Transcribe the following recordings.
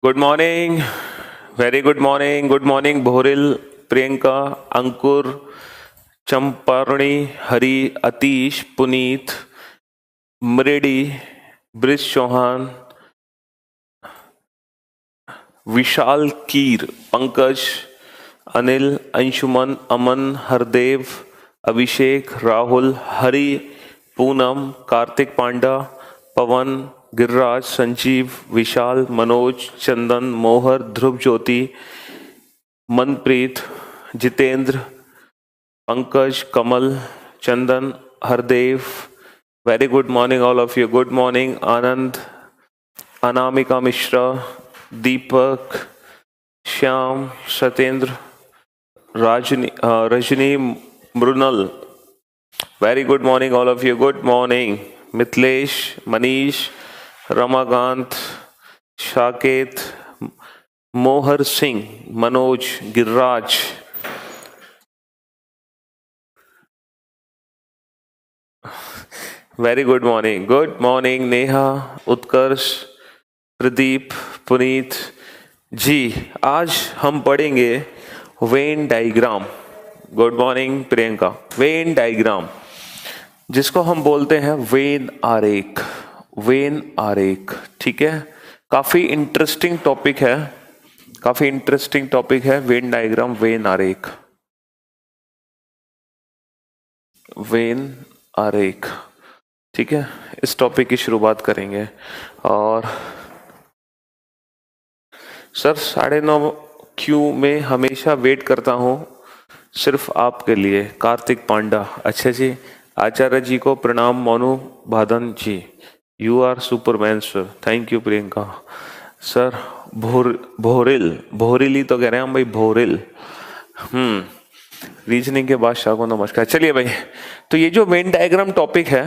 Good morning, very good morning Bhoril, Priyanka, Ankur, Champarani, Hari, Atish, Punit, Mridi, Brij Chauhan, Vishal, Keer, Pankaj, Anil, Anshuman, Aman, Hardev, Abhishek, Rahul, Hari, Poonam, Kartik Panda, Pawan, Giriraj, Sanjeev, Vishal, Manoj, Chandan, Mohar, Dhruv Jyoti, Manpreet, Jitendra, Pankaj, Kamal, Chandan, Hardev. Very good morning all of you. Good morning Anand, Anamika Mishra, Deepak, Shyam, Satyendra, Rajni, Mrinal. Very good morning all of you. Good morning Mithilesh, Manish, Ramakant, शाकेत, Mohar Singh, Manoj, Giriraj. Very good morning Neha, Utkarsh, Pradeep, Punit ji. आज हम पढ़ेंगे Venn diagram. Good morning Priyanka. Venn diagram जिसको हम बोलते हैं when आरेख। When आरेख, ठीक है। काफी इंटरेस्टिंग टॉपिक है वेन डायग्राम, वेन आरेख। वेन आरेख, ठीक है। इस टॉपिक की शुरुआत करेंगे। और सर 9:30 क्यू में हमेशा वेट करता हूँ सिर्फ आपके लिए। कार्तिक पांडा, अच्छा जी। आचार्य जी को प्रणाम। Monu Bhadan ji, you are superman sir. Thank you Priyanka. Sir Bhorili तो कह रहे हैं हम भाई, भोरिल। रीजनिंग के बादशाह को नमस्कार। चलिए भाई, तो ये जो वेन डायग्राम टॉपिक है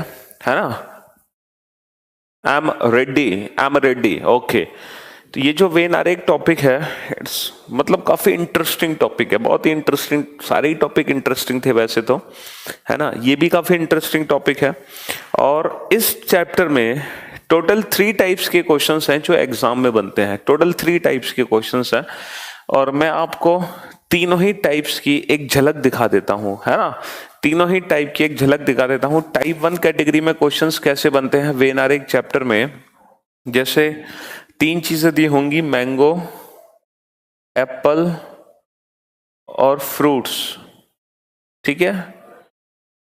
ना, आई एम रेडी, ओके। तो ये जो वेन आरेख टॉपिक है, इट्स मतलब काफी इंटरेस्टिंग टॉपिक है, बहुत ही इंटरेस्टिंग। सारे ही टॉपिक इंटरेस्टिंग थे वैसे तो, है ना। ये भी काफी इंटरेस्टिंग टॉपिक है। और इस चैप्टर में टोटल 3 टाइप्स के क्वेश्चंस हैं जो एग्जाम में बनते हैं। टोटल 3 टाइप्स के क्वेश्चंस हैं और मैं आपको तीनों ही टाइप्स की एक झलक दिखा देता हूं, है ना। तीनों ही टाइप की एक झलक दिखा देता हूं। टाइप 1 कैटेगरी में क्वेश्चंस कैसे बनते हैं वेन आरेख चैप्टर में। जैसे 3 चीजें दी होंगी, मैंगो, एप्पल और फ्रूट्स, ठीक है।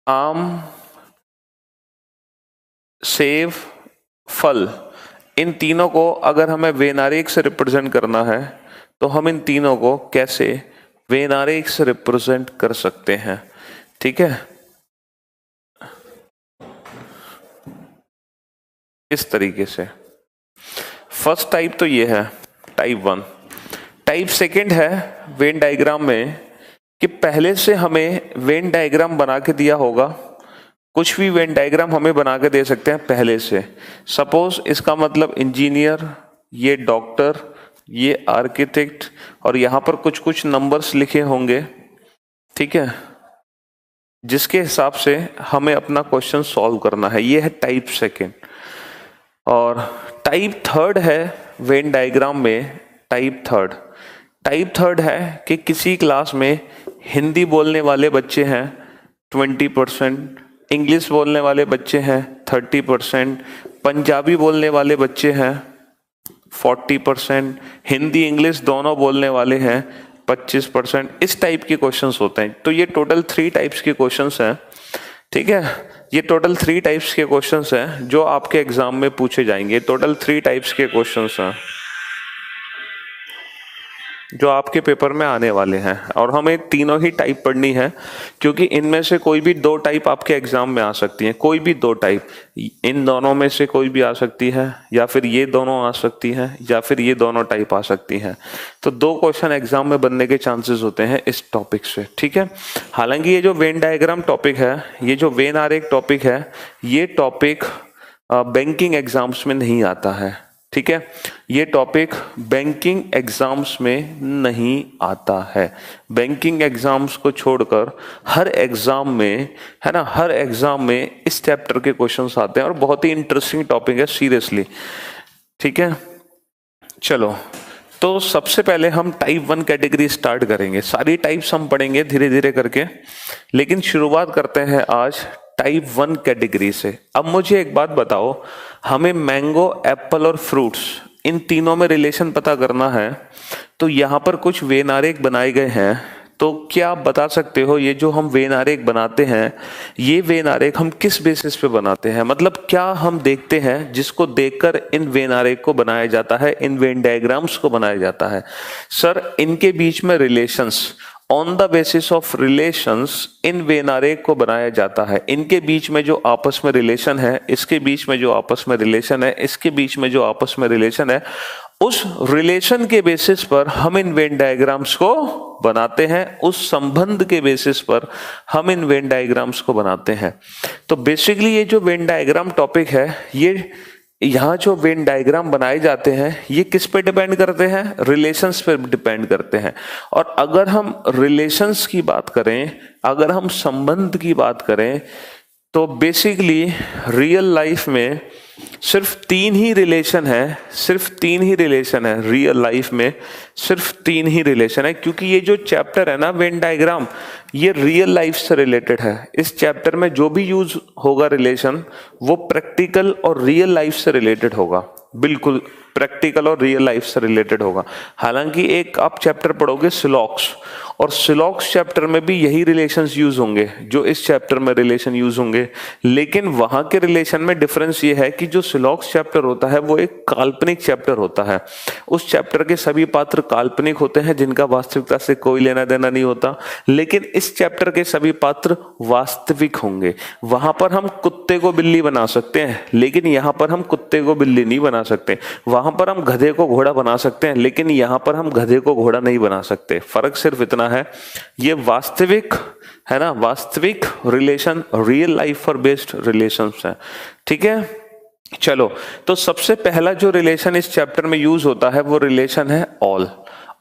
आम, सेब, फल। इन तीनों को अगर हमें वेन आरेख से रिप्रेजेंट करना है तो हम इन तीनों को कैसे वेन आरेख से रिप्रेजेंट कर सकते हैं, ठीक है। इस तरीके से फर्स्ट टाइप तो ये है, टाइप 1। टाइप सेकंड है वेन डायग्राम में कि पहले से हमें वेन डायग्राम बना के दिया होगा। कुछ भी वेन डायग्राम हमें बना के दे सकते हैं पहले से। सपोज इसका मतलब इंजीनियर, ये डॉक्टर, ये आर्किटेक्ट, और यहां पर कुछ कुछ नंबर्स लिखे होंगे, ठीक है, जिसके हिसाब से हमें अपना क्वेश्चन सॉल्व करना है। ये है टाइप सेकंड। और टाइप थर्ड है वेन डायग्राम में, टाइप थर्ड है कि किसी क्लास में हिंदी बोलने वाले बच्चे हैं 20%, इंग्लिश बोलने वाले बच्चे हैं 30%, पंजाबी बोलने वाले बच्चे हैं 40%, हिंदी इंग्लिश दोनों बोलने वाले हैं 25%। इस टाइप के क्वेश्चंस होते हैं। तो ये टोटल 3 टाइप्स के क्वेश्चंस हैं, ठीक है। ये टोटल 3 टाइप्स के क्वेश्चंस हैं जो आपके एग्जाम में पूछे जाएंगे। टोटल 3 टाइप्स के क्वेश्चंस हैं जो आपके पेपर में आने वाले हैं। और हमें तीनों ही टाइप पढ़नी है क्योंकि इनमें से कोई भी 2 टाइप आपके एग्जाम में आ सकती हैं। कोई भी 2 टाइप, इन दोनों में से कोई भी आ सकती है, या फिर ये दोनों आ सकती हैं, या फिर ये दोनों टाइप आ सकती हैं। तो 2 क्वेश्चन एग्जाम में बनने के चांसेस होते हैं इस टॉपिक से, ठीक है। हालांकि ये जो वेन डायग्राम टॉपिक है, ये जो वेन आरेख टॉपिक है, ये टॉपिक बैंकिंग एग्जाम्स में नहीं आता है, ठीक है। ये टॉपिक बैंकिंग एग्जाम्स में नहीं आता है। बैंकिंग एग्जाम्स को छोड़कर हर एग्जाम में, है ना, हर एग्जाम में इस चैप्टर के क्वेश्चंस आते हैं और बहुत ही इंटरेस्टिंग टॉपिक है, सीरियसली, ठीक है। चलो तो सबसे पहले हम टाइप 1 कैटेगरी स्टार्ट करेंगे, सारी टाइप्स हम पढ़ेंगे धीरे धीरे करके, लेकिन शुरुआत करते हैं आज टाइप 1 कैटेगरी से। अब मुझे एक बात बताओ, हमें मैंगो, एप्पल और फ्रूट्स इन तीनों में रिलेशन पता करना है। तो यहाँ पर कुछ वेन आरेख बनाए गए हैं, तो क्या आप बता सकते हो ये जो हम वेन आरेख बनाते हैं, ये वेन आरेख हम किस बेसिस पे बनाते हैं? मतलब क्या हम देखते हैं जिसको देखकर इन वेन आरेख को बनाया जाता है, इन वेन डायग्राम्स को बनाया जाता है? सर, इनके बीच में relations, on the basis of relations in when आरेख को बनाया जाता है। इनके बीच में जो आपस में रिलेशन है, इसके बीच में जो आपस में रिलेशन है, इसके बीच में जो आपस में रिलेशन है, उस रिलेशन के बेसिस पर हम इन वेन डायग्राम्स को बनाते हैं, उस संबंध के बेसिस पर हम इन वेन डायग्राम्स को बनाते हैं। तो बेसिकली ये जो वेन डायग्राम टॉपिक है, ये यहाँ जो वेन डायग्राम बनाए जाते हैं ये किस पे डिपेंड करते हैं? रिलेशंस पे डिपेंड करते हैं। और अगर हम रिलेशंस की बात करें, अगर हम संबंध की बात करें, तो बेसिकली रियल लाइफ में सिर्फ 3 ही रिलेशन है, सिर्फ 3 ही रिलेशन है रियल लाइफ में, सिर्फ 3 ही रिलेशन है। क्योंकि ये जो चैप्टर है ना वेन डायग्राम, ये रियल लाइफ से रिलेटेड है। इस चैप्टर में जो भी यूज होगा रिलेशन, वो प्रैक्टिकल और रियल लाइफ से रिलेटेड होगा, बिल्कुल प्रैक्टिकल और रियल लाइफ से रिलेटेड होगा। हालांकि एक आप चैप्टर पढ़ोगे सिलॉक्स, और सिलॉक्स चैप्टर में भी यही रिलेशंस यूज होंगे जो इस चैप्टर में रिलेशन यूज होंगे, लेकिन वहां के रिलेशन में डिफरेंस ये है कि जो सिलॉक्स चैप्टर होता है वो एक काल्पनिक चैप्टर होता है। उस चैप्टर के सभी पात्र काल्पनिक होते हैं जिनका वास्तविकता से कोई लेना देना नहीं होता, लेकिन इस चैप्टर के सभी पात्र वास्तविक होंगे। वहां पर हम कुत्ते को बिल्ली बना सकते हैं, लेकिन यहाँ पर हम कुत्ते को बिल्ली नहीं बना सकते। वहां पर हम गधे को घोड़ा बना सकते हैं, लेकिन यहाँ पर हम गधे को घोड़ा नहीं बना सकते। फर्क सिर्फ इतना है, ये वास्तविक है ना, वास्तविक रिलेशन, रियल लाइफ पर बेस्ड रिलेशंस है। ठीक है, चलो, तो सबसे पहला जो रिलेशन इस चैप्टर में यूज होता है वो रिलेशन है ऑल।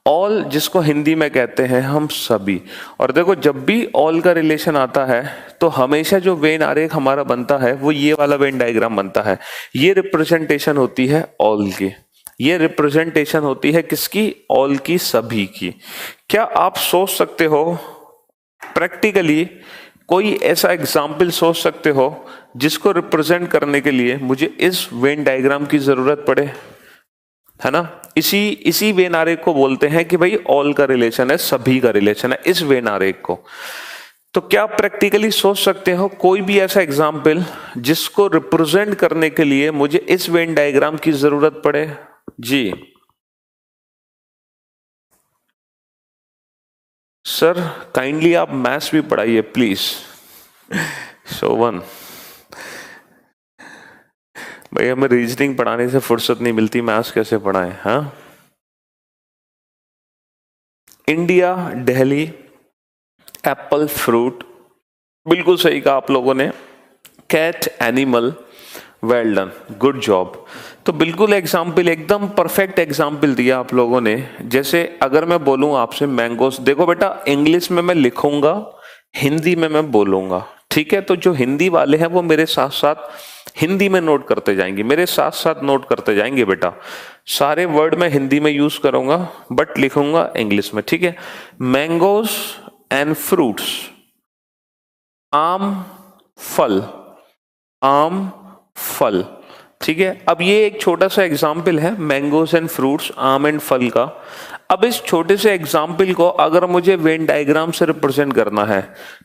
ऑल जिसको हिंदी में कहते हैं हम सभी। और देखो, जब भी ऑल का रिलेशन आता है तो हमेशा जो वेन आरेख हमारा बनता है वो ये वाला वेन डायग्राम बनता है। ये रिप्रेजेंटेशन होती है ऑल की, ये रिप्रेजेंटेशन होती है किसकी? ऑल की, सभी की। क्या आप सोच सकते हो प्रैक्टिकली कोई ऐसा एग्जाम्पल सोच सकते हो जिसको रिप्रेजेंट करने के लिए मुझे इस वेन डायग्राम की जरूरत पड़े? है ना, इसी वेन आरेख को बोलते हैं कि भाई ऑल का रिलेशन है, सभी का रिलेशन है, इस वेन आरेख को। तो क्या आप प्रैक्टिकली सोच सकते हो कोई भी ऐसा एग्जाम्पल जिसको रिप्रेजेंट करने के लिए मुझे इस वेन डायग्राम की जरूरत पड़े? जी सर, काइंडली आप मैथ्स भी पढ़ाइए प्लीज। शोभन भाई, हमें रीजनिंग पढ़ाने से फुर्सत नहीं मिलती, मैथ्स कैसे पढ़ाएं? हाँ, इंडिया, दिल्ली, एप्पल, फ्रूट, बिल्कुल सही कहा आप लोगों ने। Cat, animal, well done, good job. तो बिल्कुल एग्जाम्पल, एकदम परफेक्ट एग्जाम्पल दिया आप लोगों ने। जैसे अगर मैं बोलूं आपसे मैंगोस, देखो बेटा, इंग्लिश में मैं लिखूंगा, हिंदी में मैं बोलूंगा, ठीक है? तो जो हिंदी वाले हैं वो मेरे साथ साथ हिंदी में नोट करते जाएंगे, मेरे साथ साथ नोट करते जाएंगे बेटा। सारे वर्ड मैं हिंदी में यूज करूंगा बट लिखूंगा इंग्लिश में, ठीक है? मैंगोस एंड फ्रूट्स, आम, फल, आम, फल, ठीक है? अब ये एक छोटा सा एग्जाम्पल है मैंगोस एंड फ्रूट्स, आम एंड फल का। अब इस छोटे से एग्जाम्पल को अगर मुझे वेन डायग्राम से रिप्रेजेंट करना है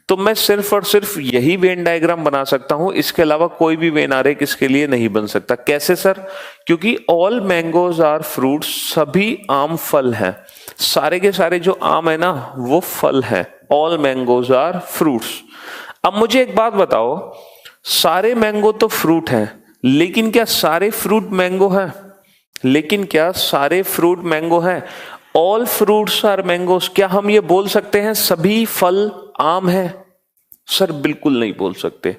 तो मैं सिर्फ और सिर्फ यही वेन डायग्राम बना सकता हूं, इसके अलावा कोई भी वेन आरेख इसके लिए नहीं बन सकता। कैसे सर? क्योंकि ऑल मैंगोज आर फ्रूट्स, सभी आम फल हैं, सारे के सारे जो आम है ना वो फल है। All mangoes are fruits. अब मुझे एक बात बताओ, सारे मैंगो तो फ्रूट हैं, लेकिन क्या सारे फ्रूट मैंगो हैं? लेकिन क्या सारे फ्रूट मैंगो हैं? All fruits are mangoes. क्या हम ये बोल सकते हैं सभी फल आम है? सर बिल्कुल नहीं बोल सकते।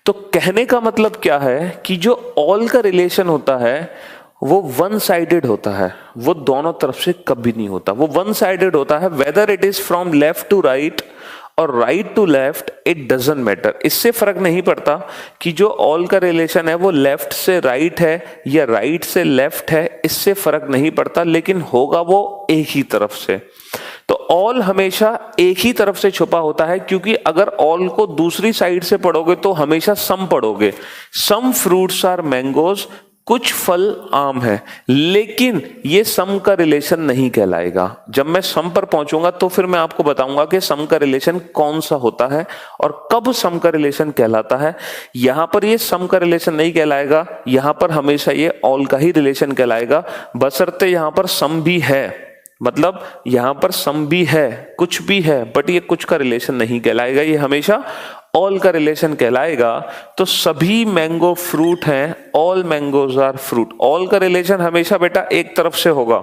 तो कहने का मतलब क्या है कि जो ऑल का रिलेशन होता है वो वन साइडेड होता है, वो दोनों तरफ से कभी नहीं होता। वो वन साइडेड होता है, whether it is from left to right और right to left, it doesn't matter. इससे फर्क नहीं पड़ता कि जो ऑल का रिलेशन है वो लेफ्ट से राइट है या राइट से लेफ्ट है, इससे फर्क नहीं पड़ता, लेकिन होगा वो एक ही तरफ से। तो ऑल हमेशा एक ही तरफ से छुपा होता है, क्योंकि अगर ऑल को दूसरी साइड से पढ़ोगे तो हमेशा सम पढ़ोगे। सम फ्रूट्स आर मैंगोज, कुछ फल आम है, लेकिन ये सम का रिलेशन नहीं कहलाएगा। जब मैं सम पर पहुंचूंगा तो फिर मैं आपको बताऊंगा कि सम का रिलेशन कौन सा होता है और कब सम का रिलेशन कहलाता है। यहां पर ये सम का रिलेशन नहीं कहलाएगा, यहां पर हमेशा ये ऑल का ही रिलेशन कहलाएगा, बशर्ते यहां पर सम भी है। मतलब यहां पर सम भी है, कुछ भी है, बट ये कुछ का रिलेशन नहीं कहलाएगा, ये हमेशा ऑल का रिलेशन कहलाएगा। तो सभी मैंगो फ्रूट हैं, all mangoes are fruit. All का रिलेशन हमेशा बेटा एक तरफ से होगा।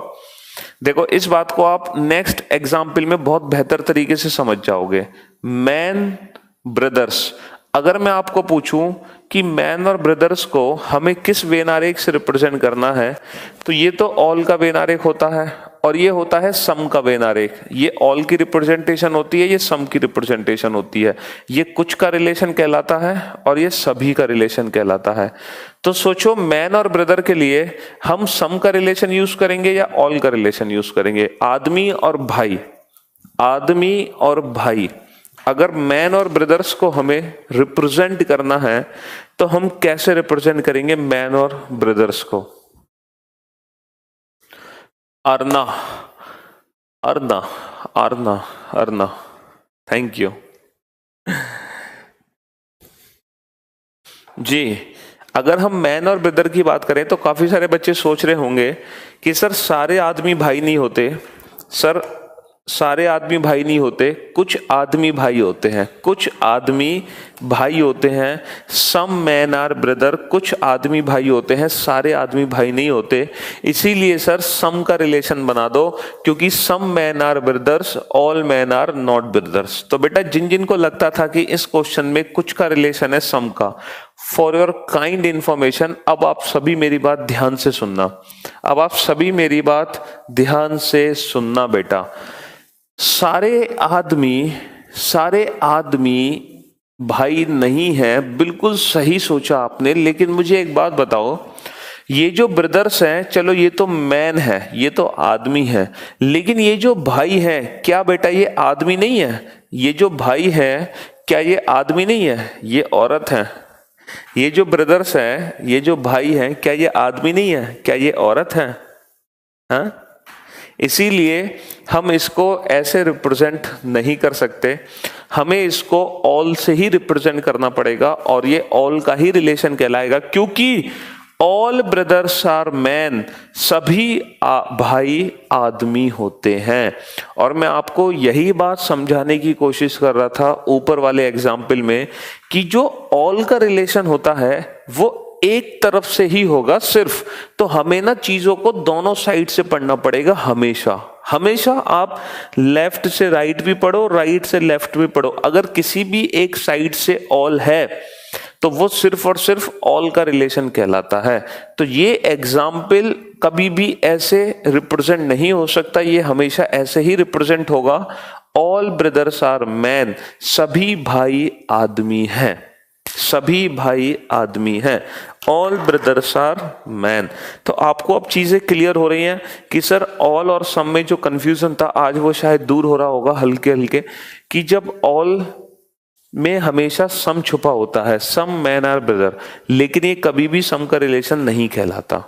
देखो इस बात को आप नेक्स्ट एग्जाम्पल में बहुत बेहतर तरीके से समझ जाओगे। मैन ब्रदर्स, अगर मैं आपको पूछूं कि मैन और ब्रदर्स को हमें किस वेन आरेख से रिप्रेजेंट करना है, तो ये तो ऑल का वेन आरेख होता है और ये होता है सम का वेन आरेख। ये ऑल की रिप्रेजेंटेशन होती है, ये सम की रिप्रेजेंटेशन होती है। ये कुछ का रिलेशन कहलाता है और ये सभी का रिलेशन कहलाता है। तो सोचो मैन और ब्रदर के लिए हम सम का रिलेशन यूज करेंगे या ऑल का रिलेशन यूज करेंगे। आदमी और भाई, आदमी और भाई, अगर मैन और ब्रदर्स को हमें रिप्रेजेंट करना है तो हम कैसे रिप्रेजेंट करेंगे मैन और ब्रदर्स को? अर्ना, अर्ना, अर्ना, अर्ना, थैंक यू जी। अगर हम मैन और ब्रदर की बात करें तो काफी सारे बच्चे सोच रहे होंगे कि सर सारे आदमी भाई नहीं होते, सर सारे आदमी भाई नहीं होते, कुछ आदमी भाई होते हैं, कुछ आदमी भाई होते हैं। सम मैन आर ब्रदर, कुछ आदमी भाई होते हैं, सारे आदमी भाई नहीं होते। इसीलिए सर सम का रिलेशन बना दो, क्योंकि some man are brothers, all man are not brothers. तो बेटा जिन जिन को लगता था कि इस क्वेश्चन में कुछ का रिलेशन है सम का, फॉर योर काइंड इंफॉर्मेशन, अब आप सभी मेरी बात ध्यान से सुनना। अब आप सभी मेरी बात ध्यान से सुनना बेटा। सारे आदमी भाई नहीं है, बिल्कुल सही सोचा आपने। लेकिन मुझे एक बात बताओ, ये जो ब्रदर्स हैं, चलो ये तो मैन है, ये तो आदमी है, लेकिन ये जो भाई है, क्या बेटा ये आदमी नहीं है? ये जो भाई है क्या ये आदमी नहीं है? ये औरत है। ये जो ब्रदर्स हैं, ये जो भाई हैं, क्या ये आदमी नहीं है? क्या ये औरत है? हाँ, इसीलिए हम इसको ऐसे रिप्रेजेंट नहीं कर सकते, हमें इसको ऑल से ही रिप्रेजेंट करना पड़ेगा और ये ऑल का ही रिलेशन कहलाएगा, क्योंकि ऑल ब्रदर्स आर मैन, सभी भाई आदमी होते हैं। और मैं आपको यही बात समझाने की कोशिश कर रहा था ऊपर वाले एग्जाम्पल में कि जो ऑल का रिलेशन होता है वो एक तरफ से ही होगा सिर्फ। तो हमें ना चीजों को दोनों साइड से पढ़ना पड़ेगा हमेशा। हमेशा आप लेफ्ट से राइट भी पढ़ो, राइट से लेफ्ट भी पढ़ो। अगर किसी भी एक साइड से ऑल है तो वो सिर्फ और सिर्फ ऑल का रिलेशन कहलाता है। तो ये एग्जाम्पल कभी भी ऐसे रिप्रेजेंट नहीं हो सकता, ये हमेशा ऐसे ही रिप्रेजेंट होगा। ऑल ब्रदर्स आर मैन, सभी भाई आदमी हैं, सभी भाई आदमी हैं। All brothers are man. तो आपको अब चीजें क्लियर हो रही हैं कि सर ऑल और सम में जो कंफ्यूजन था आज वो शायद दूर हो रहा होगा हल्के हल्के, कि जब ऑल में हमेशा सम छुपा होता है, सम मैन आर ब्रदर, लेकिन ये कभी भी सम का रिलेशन नहीं कहलाता,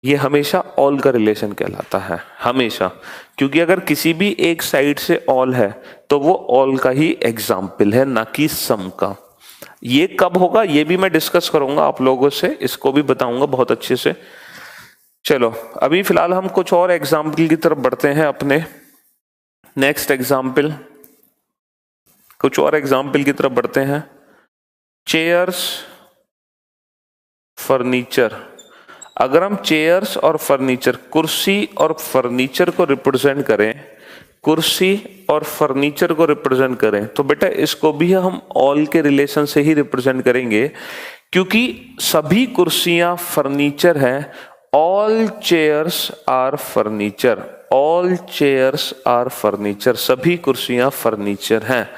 ये हमेशा ऑल का रिलेशन कहलाता है हमेशा। क्योंकि अगर किसी भी एक साइड से ऑल है तो वो ऑल का ही एग्जाम्पल है, ना कि सम का। ये कब होगा ये भी मैं डिस्कस करूंगा आप लोगों से, इसको भी बताऊंगा बहुत अच्छे से। चलो अभी फिलहाल हम कुछ और एग्जाम्पल की तरफ बढ़ते हैं अपने नेक्स्ट एग्जाम्पल, कुछ और एग्जाम्पल की तरफ बढ़ते हैं। Chairs, furniture. अगर हम चेयर्स और फर्नीचर, कुर्सी और फर्नीचर को रिप्रेजेंट करें, कुर्सी और फर्नीचर को रिप्रेजेंट करें, तो बेटा इसको भी हम ऑल के रिलेशन से ही रिप्रेजेंट करेंगे, क्योंकि सभी कुर्सियां फर्नीचर हैं। All chairs are furniture, all chairs are furniture, सभी कुर्सियां फर्नीचर हैं।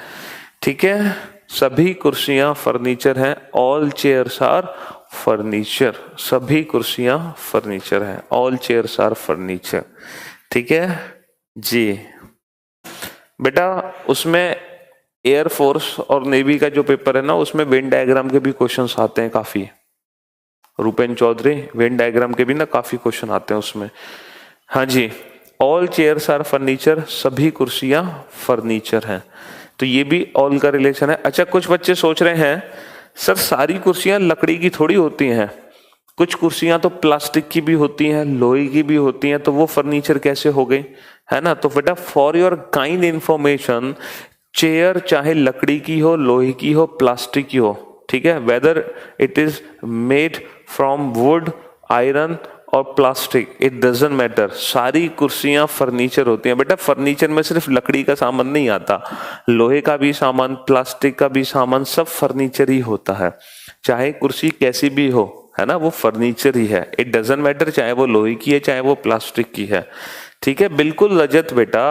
ठीक है, सभी कुर्सियां फर्नीचर हैं, ऑल चेयर्स आर फर्नीचर, सभी कुर्सियां फर्नीचर हैं, ऑल चेयर्स आर फर्नीचर। ठीक है जी बेटा, उसमें एयरफोर्स और नेवी का जो पेपर है ना, उसमें वेन डायग्राम के भी क्वेश्चंस आते हैं काफी। रूपेन चौधरी, वेन डायग्राम के भी ना काफी क्वेश्चन आते हैं उसमें। हाँ जी, ऑल चेयर्स आर फर्नीचर, सभी कुर्सियां फर्नीचर हैं, तो ये भी ऑल का रिलेशन है। अच्छा, कुछ बच्चे सोच रहे हैं सर सारी कुर्सियां लकड़ी की थोड़ी होती हैं, कुछ कुर्सियां तो प्लास्टिक की भी होती हैं, लोहे की भी होती हैं, तो वो फर्नीचर कैसे हो गई, है ना। तो बेटा for your kind information, chair चाहे लकड़ी की हो, लोहे की हो, प्लास्टिक की हो, ठीक है, whether it is made from would, iron और प्लास्टिक, इट डजंट मैटर, सारी कुर्सियां फर्नीचर होती हैं। बेटा फर्नीचर में सिर्फ लकड़ी का सामान नहीं आता, लोहे का भी सामान, प्लास्टिक का भी सामान, सब फर्नीचर ही होता है। चाहे कुर्सी कैसी भी हो, है ना, वो फर्नीचर ही है, इट डजंट मैटर चाहे वो लोहे की है चाहे वो प्लास्टिक की है। ठीक है, बिल्कुल रजत बेटा,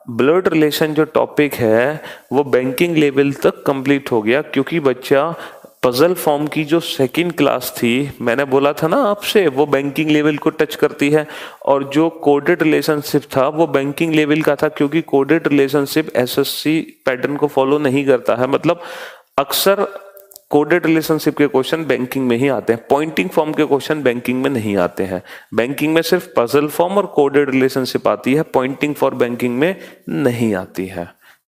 ब्लड रिलेशन जो टॉपिक है वो बैंकिंग लेवल तक कंप्लीट हो गया, क्योंकि बच्चा पजल फॉर्म की जो सेकंड क्लास थी, मैंने बोला था ना आपसे, वो बैंकिंग लेवल को टच करती है, और जो कोडेड रिलेशनशिप था वो बैंकिंग लेवल का था, क्योंकि कोडेड रिलेशनशिप एसएससी पैटर्न को फॉलो नहीं करता है। मतलब अक्सर कोडेड रिलेशनशिप के क्वेश्चन बैंकिंग में ही आते हैं, पॉइंटिंग फॉर्म के क्वेश्चन बैंकिंग में नहीं आते हैं। बैंकिंग में सिर्फ पजल फॉर्म और कोडेड रिलेशनशिप आती है, पॉइंटिंग फॉर बैंकिंग में नहीं आती है।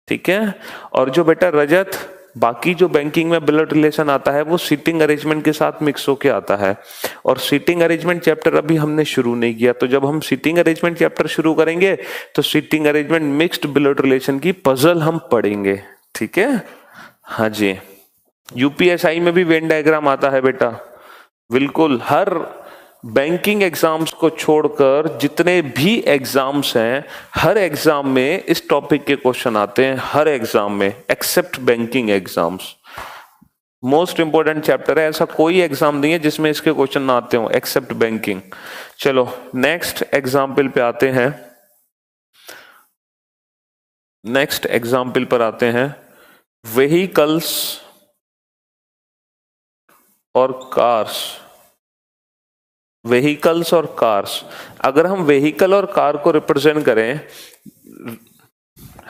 ठीक है, और जो बेटा रजत बाकी जो बैंकिंग में ब्लड रिलेशन आता है वो सीटिंग अरेंजमेंट के साथ मिक्स होके आता है, और सीटिंग अरेंजमेंट चैप्टर अभी हमने शुरू नहीं किया, तो जब हम सीटिंग अरेंजमेंट चैप्टर शुरू करेंगे तो seating arrangement mixed blood relation की पजल हम पढ़ेंगे। ठीक है, हाँ जी, यूपीएसआई में भी वेन डायग्राम आता है बेटा, बिल्कुल हर बैंकिंग एग्जाम्स को छोड़कर जितने भी एग्जाम्स हैं, हर एग्जाम में इस टॉपिक के क्वेश्चन आते हैं, हर एग्जाम में except banking exams. Most important chapter है, ऐसा कोई एग्जाम नहीं है जिसमें इसके क्वेश्चन ना आते हो एक्सेप्ट बैंकिंग। चलो नेक्स्ट एग्जाम्पल पे आते हैं, नेक्स्ट एग्जाम्पल पर आते हैं, व्हीकल्स और कार्स। व्हीकल्स और कार्स, अगर हम व्हीकल और कार को रिप्रेजेंट करें,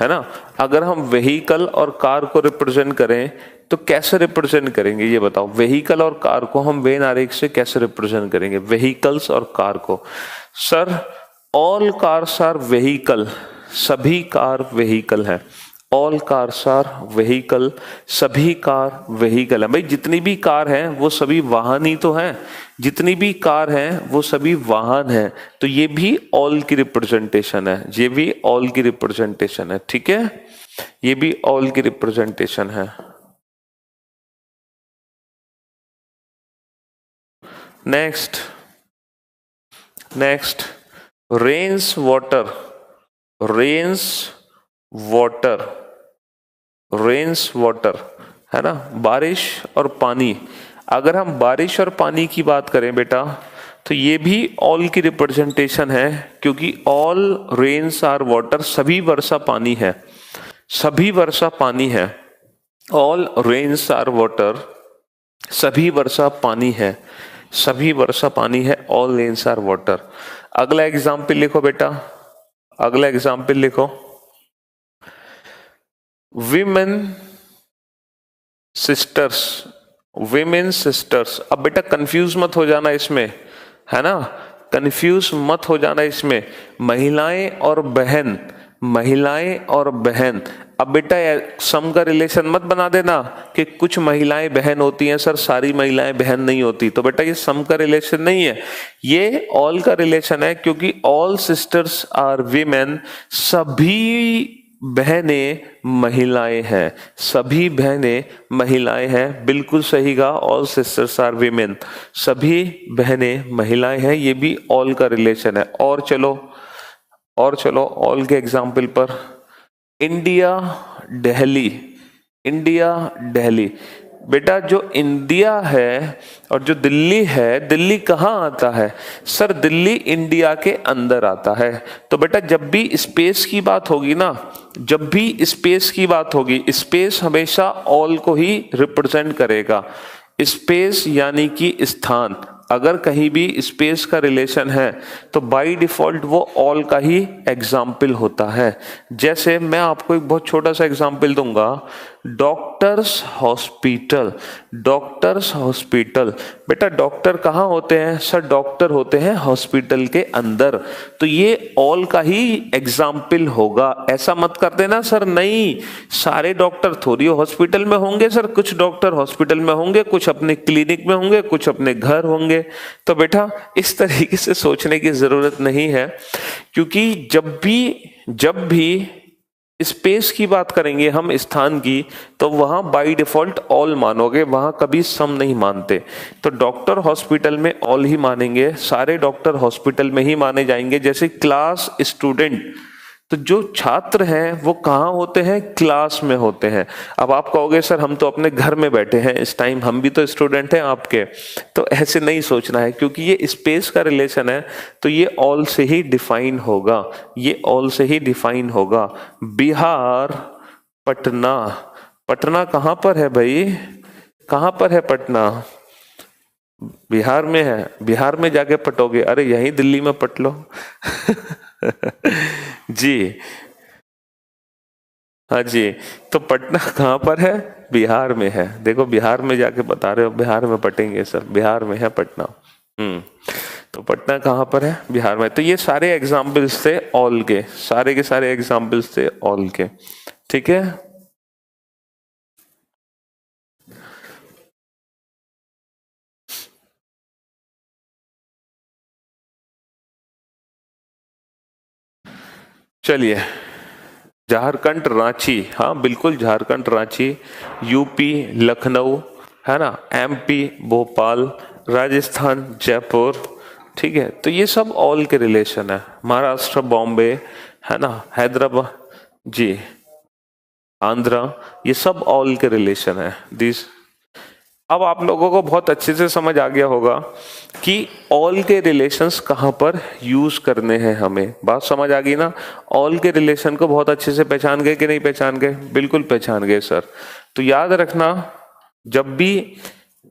है ना, अगर हम व्हीकल और कार को रिप्रेजेंट करें तो कैसे रिप्रेजेंट करेंगे ये बताओ। व्हीकल और कार को हम वेन आरेख से कैसे रिप्रेजेंट करेंगे, व्हीकल्स और कार को। Sir all cars are vehicle, सभी कार व्हीकल है, ऑल कार्स आर व्हीकल, सभी कार व्हीकल है। भाई जितनी भी कार हैं वो सभी वाहन ही तो हैं, जितनी भी कार हैं वो सभी वाहन हैं, तो ये भी ऑल की रिप्रेजेंटेशन है, ये भी ऑल की रिप्रेजेंटेशन है। ठीक है, ये भी ऑल की रिप्रेजेंटेशन है। Next, next rains water, rains water, rains water, है ना, बारिश और पानी। अगर हम बारिश और पानी की बात करें बेटा तो ये भी ऑल की रिप्रेजेंटेशन है, क्योंकि ऑल रेन्स आर वाटर, सभी वर्षा पानी है, सभी वर्षा पानी है, ऑल रेन्स आर वाटर, सभी वर्षा पानी है, सभी वर्षा पानी है, ऑल रेन्स आर वाटर। अगला एग्जाम्पल लिखो बेटा, अगला एग्जाम्पल लिखो, विमेन सिस्टर्स, विमेन सिस्टर्स। अब बेटा कंफ्यूज मत हो जाना इसमें, है ना, कंफ्यूज मत हो जाना इसमें, महिलाएं और बहन, महिलाएं और बहन। अब बेटा सम का रिलेशन मत बना देना कि कुछ महिलाएं बहन होती हैं, सर सारी महिलाएं बहन नहीं होती, तो बेटा ये सम का रिलेशन नहीं है, ये ऑल का रिलेशन है, क्योंकि ऑल सिस्टर्स आर वीमेन, सभी बहनें महिलाएं हैं, सभी बहनें महिलाएं हैं, बिल्कुल सही कहा, ऑल सिस्टर्स आर वीमेन, सभी बहनें महिलाएं हैं, ये भी ऑल का रिलेशन है। और चलो, और चलो ऑल के एग्जाम्पल पर, इंडिया दिल्ली, इंडिया दिल्ली। बेटा जो इंडिया है और जो दिल्ली है, दिल्ली कहाँ आता है सर? दिल्ली इंडिया के अंदर आता है। तो बेटा जब भी स्पेस की बात होगी ना, जब भी स्पेस की बात होगी, स्पेस हमेशा ऑल को ही रिप्रेजेंट करेगा। स्पेस यानी कि स्थान, अगर कहीं भी स्पेस का रिलेशन है तो बाय डिफॉल्ट वो ऑल का ही एग्जाम्पल होता है। जैसे मैं आपको एक बहुत छोटा सा एग्जाम्पल दूंगा, डॉक्टर्स हॉस्पिटल। डॉक्टर्स हॉस्पिटल, बेटा डॉक्टर कहाँ होते हैं सर? डॉक्टर होते हैं हॉस्पिटल के अंदर, तो ये ऑल का ही एग्जाम्पल होगा। ऐसा मत कर देना सर नहीं सारे डॉक्टर थोड़ी हॉस्पिटल में होंगे सर, कुछ डॉक्टर हॉस्पिटल में होंगे, कुछ अपने क्लिनिक में होंगे, कुछ अपने घर होंगे। तो बेटा इस तरीके से सोचने की जरूरत नहीं है, क्योंकि जब भी स्पेस की बात करेंगे हम, स्थान की, तो वहां बाय डिफॉल्ट ऑल मानोगे, वहां कभी सम नहीं मानते। तो डॉक्टर हॉस्पिटल में ऑल ही मानेंगे, सारे डॉक्टर हॉस्पिटल में ही माने जाएंगे। जैसे क्लास स्टूडेंट, तो जो छात्र हैं वो कहाँ होते हैं? क्लास में होते हैं। अब आप कहोगे सर हम तो अपने घर में बैठे हैं इस टाइम, हम भी तो स्टूडेंट हैं आपके। तो ऐसे नहीं सोचना है, क्योंकि ये स्पेस का रिलेशन है, तो ये ऑल से ही डिफाइन होगा, ये ऑल से ही डिफाइन होगा। बिहार, पटना। पटना कहाँ पर है भाई? कहाँ पर है पटना? बिहार में है। बिहार में जाके पटोगे? अरे यहीं दिल्ली में पट लो। जी हाँ जी, तो पटना कहाँ पर है? बिहार में है। देखो बिहार में जाके बता रहे हो, बिहार में पटेंगे सर, बिहार में है पटना। तो पटना कहाँ पर है? बिहार में। तो ये सारे एग्जाम्पल्स थे ऑल के, सारे के सारे एग्जाम्पल्स थे ऑल के, ठीक है। चलिए, झारखंड रांची, हाँ बिल्कुल झारखंड रांची, यूपी लखनऊ, है ना, एमपी भोपाल, राजस्थान जयपुर, ठीक है। तो ये सब ऑल के रिलेशन है। महाराष्ट्र बॉम्बे, है ना, हैदराबाद, जी आंध्रा, ये सब ऑल के रिलेशन है दिस। अब आप लोगों को बहुत अच्छे से समझ आ गया होगा कि ऑल के रिलेशंस कहाँ पर यूज करने हैं हमें। बात समझ आ गई ना? ऑल के रिलेशन को बहुत अच्छे से पहचान गए कि नहीं पहचान गए? बिल्कुल पहचान गए सर। तो याद रखना, जब भी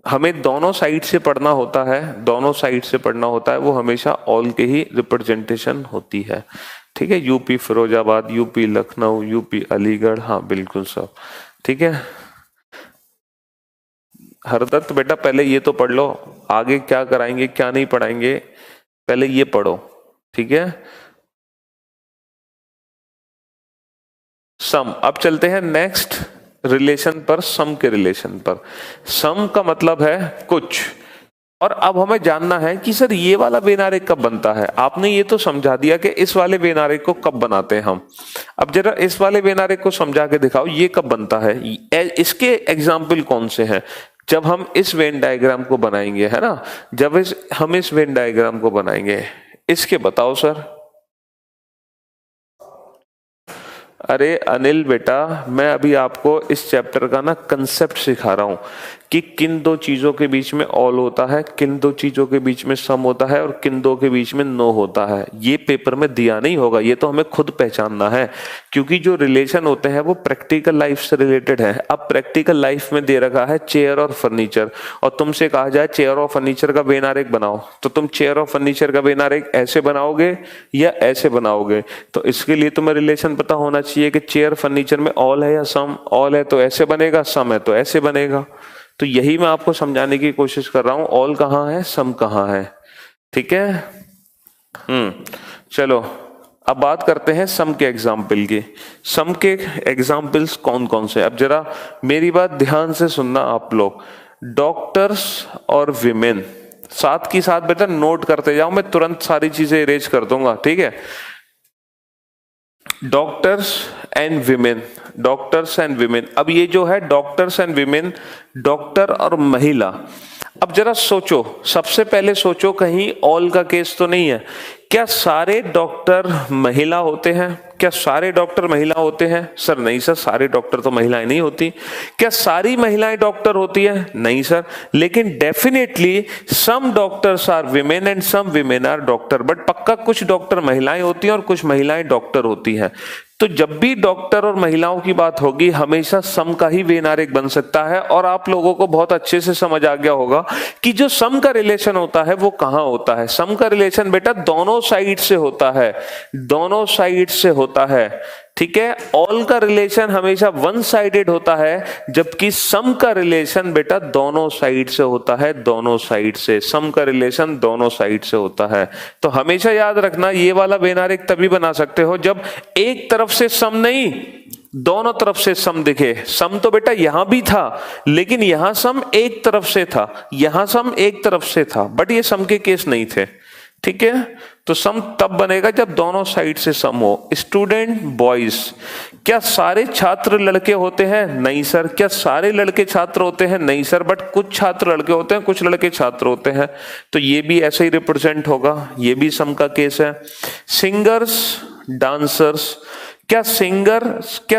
हमें दोनों साइड से पढ़ना होता है, दोनों साइड से पढ़ना होता है, वो हमेशा ऑल के ही रिप्रेजेंटेशन होती है, ठीक है। UP Firozabad, UP Lucknow, UP Aligarh, हाँ बिल्कुल सब, ठीक है। हरदत्त बेटा पहले ये तो पढ़ लो, आगे क्या कराएंगे क्या नहीं पढ़ाएंगे, पहले ये पढ़ो, ठीक है। सम, अब चलते हैं नेक्स्ट रिलेशन पर, सम के रिलेशन पर। सम का मतलब है कुछ, और अब हमें जानना है कि सर ये वाला वेनारेक कब बनता है। आपने ये तो समझा दिया कि इस वाले वेनारेक को कब बनाते हैं हम। अब जरा इस वाले वेनारेक को समझा के दिखाओ, ये कब बनता है, इसके एग्जाम्पल कौन से हैं। जब हम इस वेन डायग्राम को बनाएंगे, है ना, जब हम इस वेन डायग्राम को बनाएंगे, इसके बताओ सर। अरे अनिल बेटा, मैं अभी आपको इस चैप्टर का ना कंसेप्ट सिखा रहा हूं कि किन दो चीजों के बीच में ऑल होता है, किन दो चीजों के बीच में सम होता है और किन दो के बीच में नो होता है। ये पेपर में दिया नहीं होगा, ये तो हमें खुद पहचानना है, क्योंकि जो रिलेशन होते हैं वो प्रैक्टिकल लाइफ से रिलेटेड है। अब प्रैक्टिकल लाइफ में दे रखा है चेयर और फर्नीचर, और तुमसे कहा जाए चेयर और फर्नीचर का वेन आरेख बनाओ, तो तुम चेयर और फर्नीचर का वेन आरेख ऐसे बनाओगे या ऐसे बनाओगे। तो इसके लिए तुम्हें रिलेशन पता होना चाहिए कि चेयर फर्नीचर में ऑल है या सम। ऑल है तो ऐसे बनेगा, सम है तो ऐसे बनेगा। तो यही मैं आपको समझाने की कोशिश कर रहा हूं, ऑल कहाँ है, सम कहाँ है, ठीक है। चलो अब बात करते हैं सम के एग्जाम्पल की। सम के एग्जाम्पल्स कौन कौन से, अब जरा मेरी बात ध्यान से सुनना आप लोग। डॉक्टर्स और विमेन, साथ की साथ बेटा नोट करते जाओ, मैं तुरंत सारी चीजें इरेज कर दूंगा, ठीक है। Doctors and women, doctors and women. अब ये जो है डॉक्टर्स एंड विमेन, डॉक्टर और महिला। अब जरा सोचो, सबसे पहले सोचो कहीं ऑल का केस तो नहीं है। क्या सारे डॉक्टर महिला होते हैं? क्या सारे डॉक्टर महिला होते हैं? सर नहीं सर, सारे डॉक्टर तो महिलाएं नहीं होती। क्या सारी महिलाएं डॉक्टर होती है? नहीं सर, लेकिन definitely some doctors are women and some women are doctor. But पक्का कुछ डॉक्टर महिलाएं होती हैं और कुछ महिलाएं डॉक्टर होती हैं। तो जब भी डॉक्टर और महिलाओं की बात होगी हमेशा सम का ही वेन आरेख बन सकता है। और आप लोगों को बहुत अच्छे से समझ आ गया होगा कि जो सम का रिलेशन होता है वो कहां होता है। सम का रिलेशन बेटा दोनों साइड से होता है, दोनों साइड से होता है, ठीक है। ऑल का रिलेशन हमेशा वन साइडेड होता है, जबकि सम का रिलेशन बेटा दोनों साइड से होता है, दोनों साइड से। सम का रिलेशन दोनों साइड से होता है। तो हमेशा याद रखना ये वाला वेन आरेख तभी बना सकते हो जब एक तरफ से सम नहीं, दोनों तरफ से सम दिखे। सम तो बेटा यहां भी था, लेकिन यहां सम एक तरफ से था, यहां सम एक तरफ से था, बट ये सम के केस नहीं थे, ठीक है। तो सम तब बनेगा जब दोनों साइड से सम हो। स्टूडेंट बॉयज, क्या सारे छात्र लड़के होते हैं? नहीं सर। क्या सारे लड़के छात्र होते हैं? नहीं सर, बट कुछ छात्र लड़के होते हैं, कुछ लड़के छात्र होते हैं। तो ये भी ऐसे ही रिप्रेजेंट होगा, ये भी सम का केस है। सिंगर्स, डांसर्स, क्या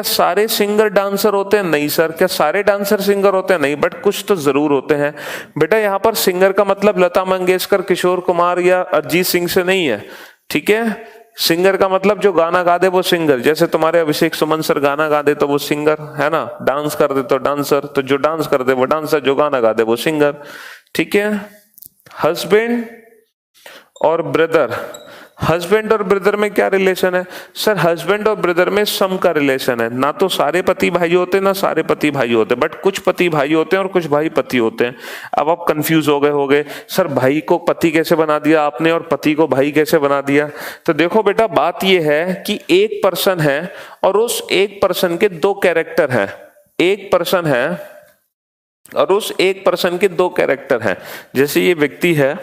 सारे सिंगर डांसर होते हैं? नहीं सर। क्या सारे डांसर सिंगर होते हैं? नहीं, बट कुछ तो जरूर होते हैं। बेटा यहां पर सिंगर का मतलब लता मंगेशकर, किशोर कुमार या अरिजीत सिंह से नहीं है, ठीक है। सिंगर का मतलब जो गाना गा दे वो सिंगर, जैसे तुम्हारे अभिषेक सुमन सर गाना गा दे तो वो सिंगर है ना, डांस कर दे तो डांसर, तो जो डांस कर दे वो डांसर, जो गाना गा दे वो सिंगर, ठीक है। हस्बैंड और ब्रदर, हस्बैंड और ब्रदर में क्या रिलेशन है? सर हस्बैंड और ब्रदर में सम का रिलेशन है। ना तो सारे पति भाई होते, ना सारे पति भाई होते, बट कुछ पति भाई होते हैं और कुछ भाई पति होते हैं। अब आप कंफ्यूज हो गए सर भाई को पति कैसे बना दिया आपने और पति को भाई कैसे बना दिया? तो देखो बेटा बात यह है कि एक पर्सन है और उस एक पर्सन के दो कैरेक्टर हैं। एक पर्सन है और उस एक पर्सन के दो कैरेक्टर हैं। जैसे ये व्यक्ति है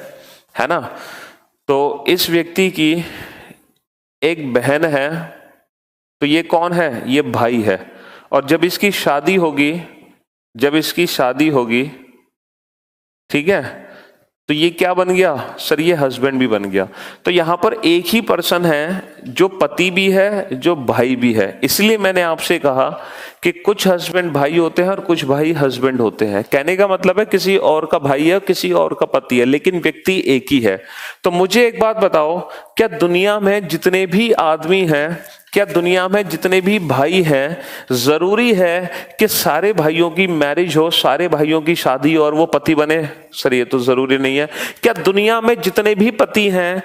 ना, तो इस व्यक्ति की एक बहन है, तो ये कौन है? ये भाई है। और जब इसकी शादी होगी, ठीक है, तो ये क्या बन गया? सर ये हस्बैंड भी बन गया। तो यहां पर एक ही पर्सन है जो पति भी है, जो भाई भी है। इसलिए मैंने आपसे कहा कि कुछ हस्बैंड भाई होते हैं और कुछ भाई हस्बैंड होते हैं। कहने का मतलब है किसी और का भाई है, किसी और का पति है, लेकिन व्यक्ति एक ही है। तो मुझे एक बात बताओ, क्या दुनिया में जितने भी आदमी हैं, क्या दुनिया में जितने भी भाई हैं, जरूरी है कि सारे भाइयों की मैरिज हो, सारे भाइयों की शादी और वो पति बने? सर ये तो जरूरी नहीं है। क्या दुनिया में जितने भी पति हैं,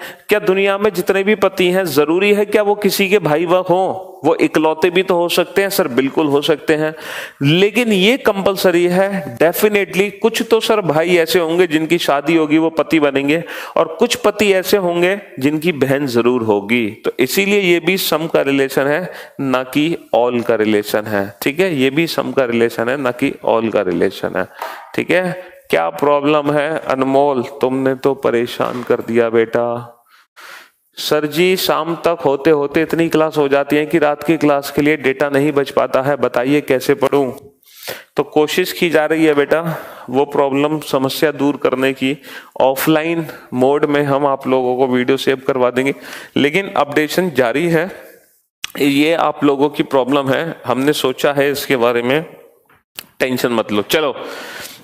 जरूरी है क्या वो किसी के भाई हो? वो इकलौते भी तो हो सकते हैं। सर बिल्कुल हो सकते हैं, लेकिन ये कंपलसरी है डेफिनेटली। कुछ तो सर भाई ऐसे होंगे जिनकी शादी होगी वो पति बनेंगे, और कुछ पति ऐसे होंगे जिनकी बहन जरूर होगी। तो इसीलिए ये भी सम का रिलेशन है, ना कि ऑल का रिलेशन है, ठीक है। ये भी सम का रिलेशन है, ना कि ऑल का रिलेशन है, ठीक है। क्या प्रॉब्लम है अनमोल? तुमने तो परेशान कर दिया बेटा। सर जी शाम तक होते होते इतनी क्लास हो जाती है कि रात की क्लास के लिए डेटा नहीं बच पाता है, बताइए कैसे पढूं? तो कोशिश की जा रही है बेटा वो प्रॉब्लम, समस्या दूर करने की। ऑफलाइन मोड में हम आप लोगों को वीडियो सेव करवा देंगे, लेकिन अपडेशन जारी है। ये आप लोगों की प्रॉब्लम है, हमने सोचा है इसके बारे में, टेंशन मत लो। चलो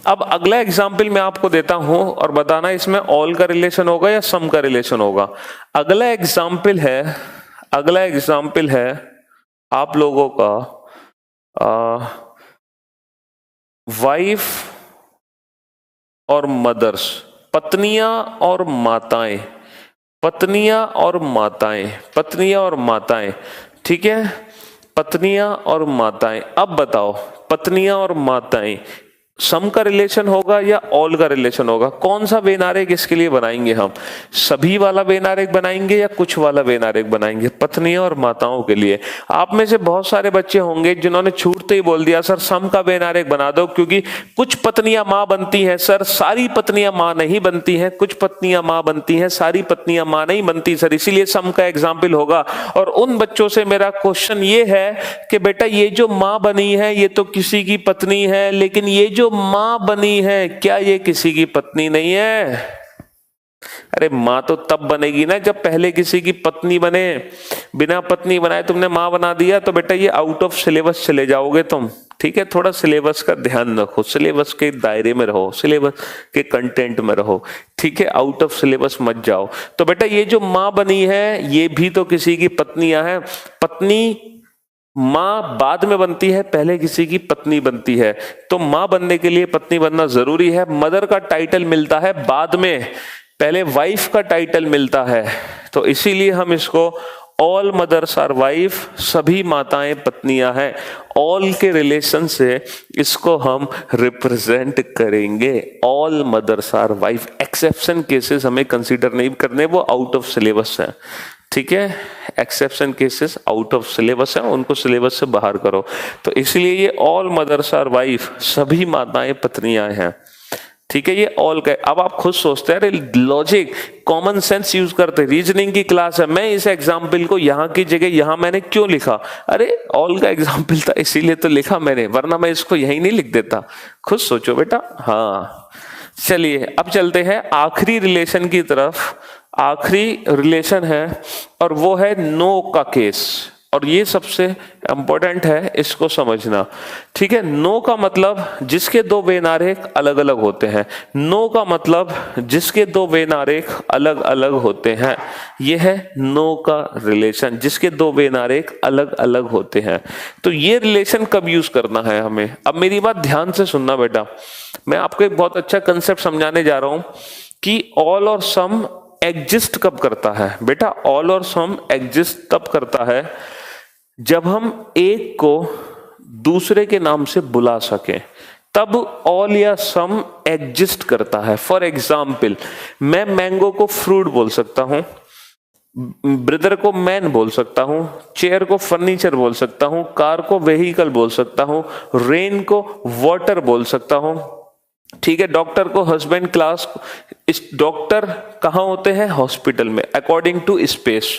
अब अगला एग्जाम्पल मैं आपको देता हूं और बताना इसमें ऑल का रिलेशन होगा या सम का रिलेशन होगा। अगला एग्जाम्पल है आप लोगों का वाइफ और मदर्स, पत्नियां और माताएं, ठीक है, पत्नियां और माताएं। अब बताओ पत्नियां और माताएं सम का रिलेशन होगा या ऑल का रिलेशन होगा? कौन सा वेन आरेख इसके लिए बनाएंगे हम? सभी वाला वेन आरेख बनाएंगे या कुछ वाला वेन आरेख बनाएंगे पत्नियों और माताओं के लिए? आप में से बहुत सारे बच्चे होंगे जिन्होंने छूटते ही बोल दिया सर सम का वेन आरेख बना दो, क्योंकि कुछ पत्नियां मां बनती हैं। सर सारी पत्नियां मां नहीं बनती हैं, कुछ पत्नियां मां बनती हैं, सारी पत्नियां मां नहीं बनती सर, इसीलिए सम का एग्जाम्पल होगा। और उन बच्चों से मेरा क्वेश्चन ये है कि बेटा ये जो मां बनी है ये तो किसी की पत्नी है, लेकिन ये जो मां बनी है क्या ये किसी की पत्नी नहीं है? अरे माँ तो तब बनेगी ना जब पहले किसी की पत्नी बने, बिना पत्नी बनाए तुमने माँ बना दिया तो बेटा ये आउट ऑफ सिलेबस चले जाओगे तुम। ठीक है, थोड़ा सिलेबस का ध्यान रखो, सिलेबस के दायरे में रहो, सिलेबस के कंटेंट में रहो। ठीक है, आउट ऑफ सिलेबस मत जाओ। तो बेटा ये जो माँ बनी है ये भी तो किसी की पत्नियां हैं। पत्नी माँ बाद में बनती है, पहले किसी की पत्नी बनती है। तो माँ बनने के लिए पत्नी बनना जरूरी है। मदर का टाइटल मिलता है बाद में, पहले वाइफ का टाइटल मिलता है। तो इसीलिए हम इसको ऑल मदर्स आर वाइफ, सभी माताएं पत्नियां हैं। ऑल के रिलेशन से इसको हम रिप्रेजेंट करेंगे, all mothers are wife. Exception cases हमें कंसीडर नहीं करने, वो आउट ऑफ सिलेबस है। ठीक है, exception cases out of syllabus है, उनको सिलेबस से बाहर करो। तो इसलिए ये ऑल मदर्स आर वाइफ, सभी माताएं पत्नियां हैं। ठीक है, ये ऑल का। अब आप खुद सोचते हैं, अरे लॉजिक कॉमन सेंस यूज करते, रीजनिंग की क्लास है, मैं इस एग्जाम्पल को यहाँ की जगह यहाँ मैंने क्यों लिखा? अरे ऑल का एग्जाम्पल था इसीलिए तो लिखा मैंने, वरना मैं इसको यही नहीं लिख देता। खुद सोचो बेटा। हाँ चलिए अब चलते हैं आखिरी रिलेशन की तरफ। आखिरी रिलेशन है और वो है नो का केस, और ये सबसे इंपॉर्टेंट है, इसको समझना। ठीक है, नो का मतलब जिसके दो वेनारेख अलग अलग होते हैं। नो का मतलब जिसके दो वेनारेख अलग अलग होते हैं, यह है नो का रिलेशन, जिसके दो वेनारेख अलग अलग होते हैं। तो ये रिलेशन कब यूज करना है हमें? अब मेरी बात ध्यान से सुनना बेटा, मैं आपको एक बहुत अच्छा कंसेप्ट समझाने जा रहा हूं कि ऑल और सम एग्जिस्ट कब करता है। बेटा ऑल और सम एग्जिस्ट तब करता है जब हम एक को दूसरे के नाम से बुला सकें, तब ऑल या सम एग्जिस्ट करता है। फॉर एग्जाम्पल, मैं मैंगो को फ्रूट बोल सकता हूं, ब्रदर को मैन बोल सकता हूं, चेयर को फर्नीचर बोल सकता हूं, कार को व्हीकल बोल सकता हूं, रेन को वाटर बोल सकता हूं। ठीक है, डॉक्टर को हस्बैंड, क्लास, इस डॉक्टर कहाँ होते हैं? हॉस्पिटल में, अकॉर्डिंग टू स्पेस।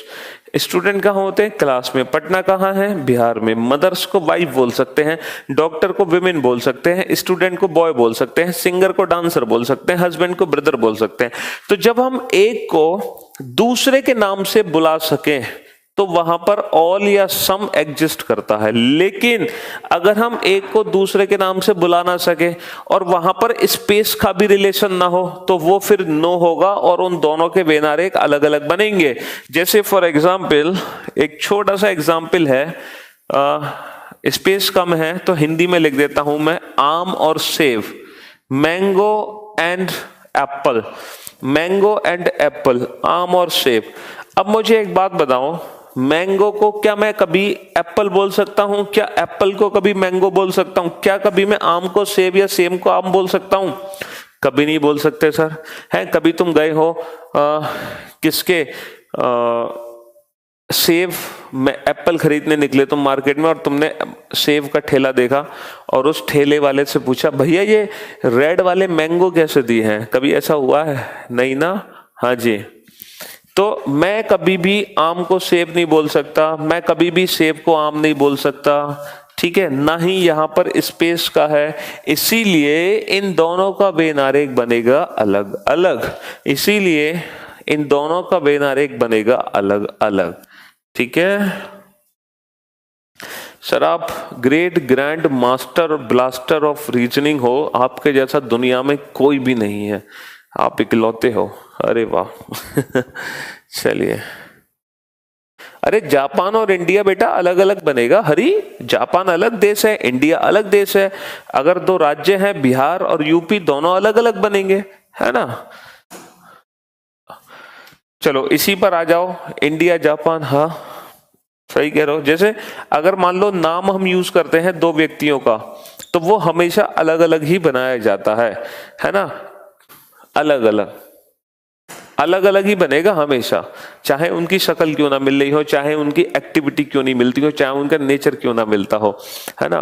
स्टूडेंट कहाँ होते हैं? क्लास में। पटना कहाँ है? बिहार में। मदर्स को वाइफ बोल सकते हैं, डॉक्टर को विमेन बोल सकते हैं, स्टूडेंट को बॉय बोल सकते हैं, सिंगर को डांसर बोल सकते हैं, हस्बैंड को ब्रदर बोल सकते हैं। तो जब हम एक को दूसरे के नाम से बुला सकें तो वहां पर ऑल या सम एग्जिस्ट करता है। लेकिन अगर हम एक को दूसरे के नाम से बुला ना सके और वहां पर स्पेस का भी रिलेशन ना हो तो वो फिर नो होगा और उन दोनों के वेनारेख अलग अलग बनेंगे। जैसे फॉर एग्जाम्पल, एक छोटा सा एग्जाम्पल है, स्पेस कम है तो हिंदी में लिख देता हूं मैं, आम और सेब, mango and Apple, mango and Apple, आम और सेब। अब मुझे एक बात बताओ, मैंगो को क्या मैं कभी एप्पल बोल सकता हूं? क्या एप्पल को कभी मैंगो बोल सकता हूं? क्या कभी मैं आम को सेब या सेब को आम बोल सकता हूं? कभी नहीं बोल सकते सर। है, कभी तुम गए हो किसके सेब में एप्पल खरीदने निकले तुम मार्केट में और तुमने सेब का ठेला देखा और उस ठेले वाले से पूछा, भैया ये रेड वाले मैंगो कैसे दिए हैं? कभी ऐसा हुआ है? नहीं ना? हाँ जी। तो मैं कभी भी आम को सेब नहीं बोल सकता, मैं कभी भी सेब को आम नहीं बोल सकता। ठीक है, ना ही यहां पर स्पेस का है, इसीलिए इन दोनों का वेनारेख बनेगा अलग अलग। इसीलिए इन दोनों का वेनारेख बनेगा अलग अलग। ठीक है सर, आप ग्रेट ग्रैंड मास्टर और ब्लास्टर ऑफ रीजनिंग हो, आपके जैसा दुनिया में कोई भी नहीं है, आप इकलौते हो। अरे वाह चलिए, अरे जापान और इंडिया बेटा अलग अलग बनेगा। हरी, जापान अलग देश है, इंडिया अलग देश है। अगर दो राज्य हैं, बिहार और यूपी, दोनों अलग अलग बनेंगे, है ना? चलो इसी पर आ जाओ, इंडिया जापान, हाँ सही कह रहे हो। जैसे अगर मान लो नाम हम यूज करते हैं दो व्यक्तियों का, तो वो हमेशा अलग अलग ही बनाया जाता है ना? अलग अलग अलग अलग ही बनेगा हमेशा, चाहे उनकी शक्ल क्यों ना मिल रही हो, चाहे उनकी एक्टिविटी क्यों नहीं मिलती हो, चाहे उनका नेचर क्यों ना मिलता हो, है ना?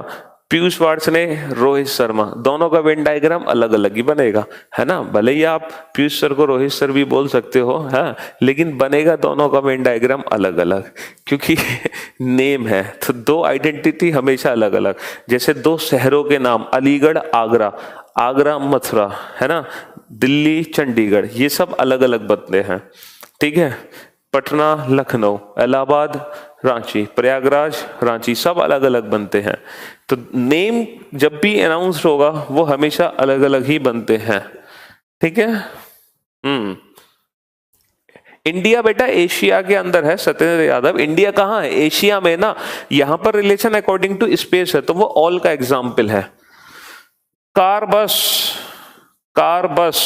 पीयूष वार्स ने रोहित शर्मा, दोनों का वेन डायग्राम अलग अलग ही बनेगा, है ना? भले ही आप पीयूष सर को रोहित सर भी बोल सकते हो, है, लेकिन बनेगा दोनों का वेन डायग्राम अलग अलग, क्योंकि नेम है तो दो आइडेंटिटी हमेशा अलग अलग। जैसे दो शहरों के नाम, अलीगढ़ आगरा, आगरा मथुरा, है ना? दिल्ली, चंडीगढ़, ये सब अलग अलग बनते हैं, ठीक है। पटना, लखनऊ, इलाहाबाद, रांची, प्रयागराज, रांची, सब अलग अलग बनते हैं। तो नेम जब भी अनाउंस होगा वो हमेशा अलग अलग ही बनते हैं, ठीक है। इंडिया बेटा एशिया के अंदर है सत्येंद्र यादव। इंडिया कहाँ है? एशिया में ना। यहां पर रिलेशन अकॉर्डिंग टू स्पेस है, तो वो ऑल का एग्जाम्पल है। कार, बस, कार, बस,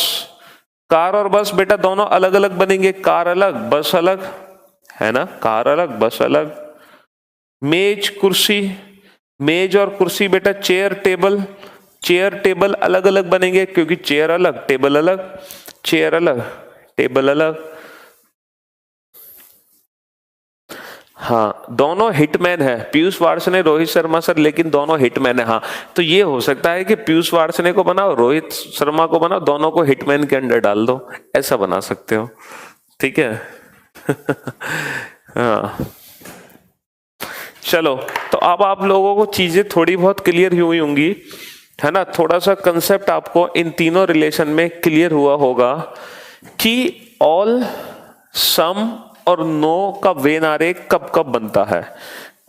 कार और बस बेटा दोनों अलग अलग बनेंगे, कार अलग बस अलग, है ना, कार अलग बस अलग। मेज, कुर्सी, मेज और कुर्सी बेटा चेयर, टेबल, चेयर टेबल अलग अलग बनेंगे क्योंकि चेयर अलग टेबल अलग, चेयर अलग टेबल अलग। हाँ, दोनों हिटमैन है, पीयूष वार्ष्णेय, रोहित शर्मा सर, लेकिन दोनों हिटमैन है। हाँ, तो ये हो सकता है कि पीयूष वार्ष्णेय को बनाओ, रोहित शर्मा को बनाओ, दोनों को हिटमैन के अंडर डाल दो, ऐसा बना सकते हो, ठीक है। हाँ, चलो, तो अब आप लोगों को चीजें थोड़ी बहुत क्लियर हुई होंगी, है ना। थोड़ा सा कंसेप्ट आपको इन तीनों रिलेशन में क्लियर हुआ होगा कि ऑल, सम और नो का वेन आरेख कब कब बनता है।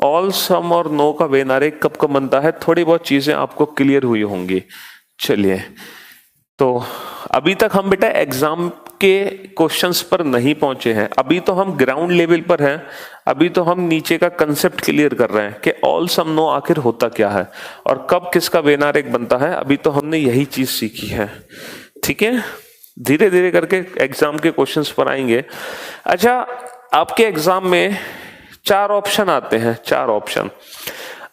ऑल, सम और नो का वेन आरेख कब कब बनता है, थोड़ी बहुत चीजें आपको क्लियर हुई होंगी। चलिए, तो अभी तक हम बेटा एग्जाम के क्वेश्चंस पर नहीं पहुंचे हैं, अभी तो हम ग्राउंड लेवल पर हैं। अभी तो हम नीचे का कंसेप्ट क्लियर कर रहे हैं कि ऑल, सम, नो आखिर होता क्या है और कब किसका वेन आरेख बनता है। अभी तो हमने यही चीज सीखी है, ठीक है। धीरे धीरे करके एग्जाम के क्वेश्चंस पर आएंगे। अच्छा, आपके एग्जाम में 4 ऑप्शन आते हैं, 4 ऑप्शन।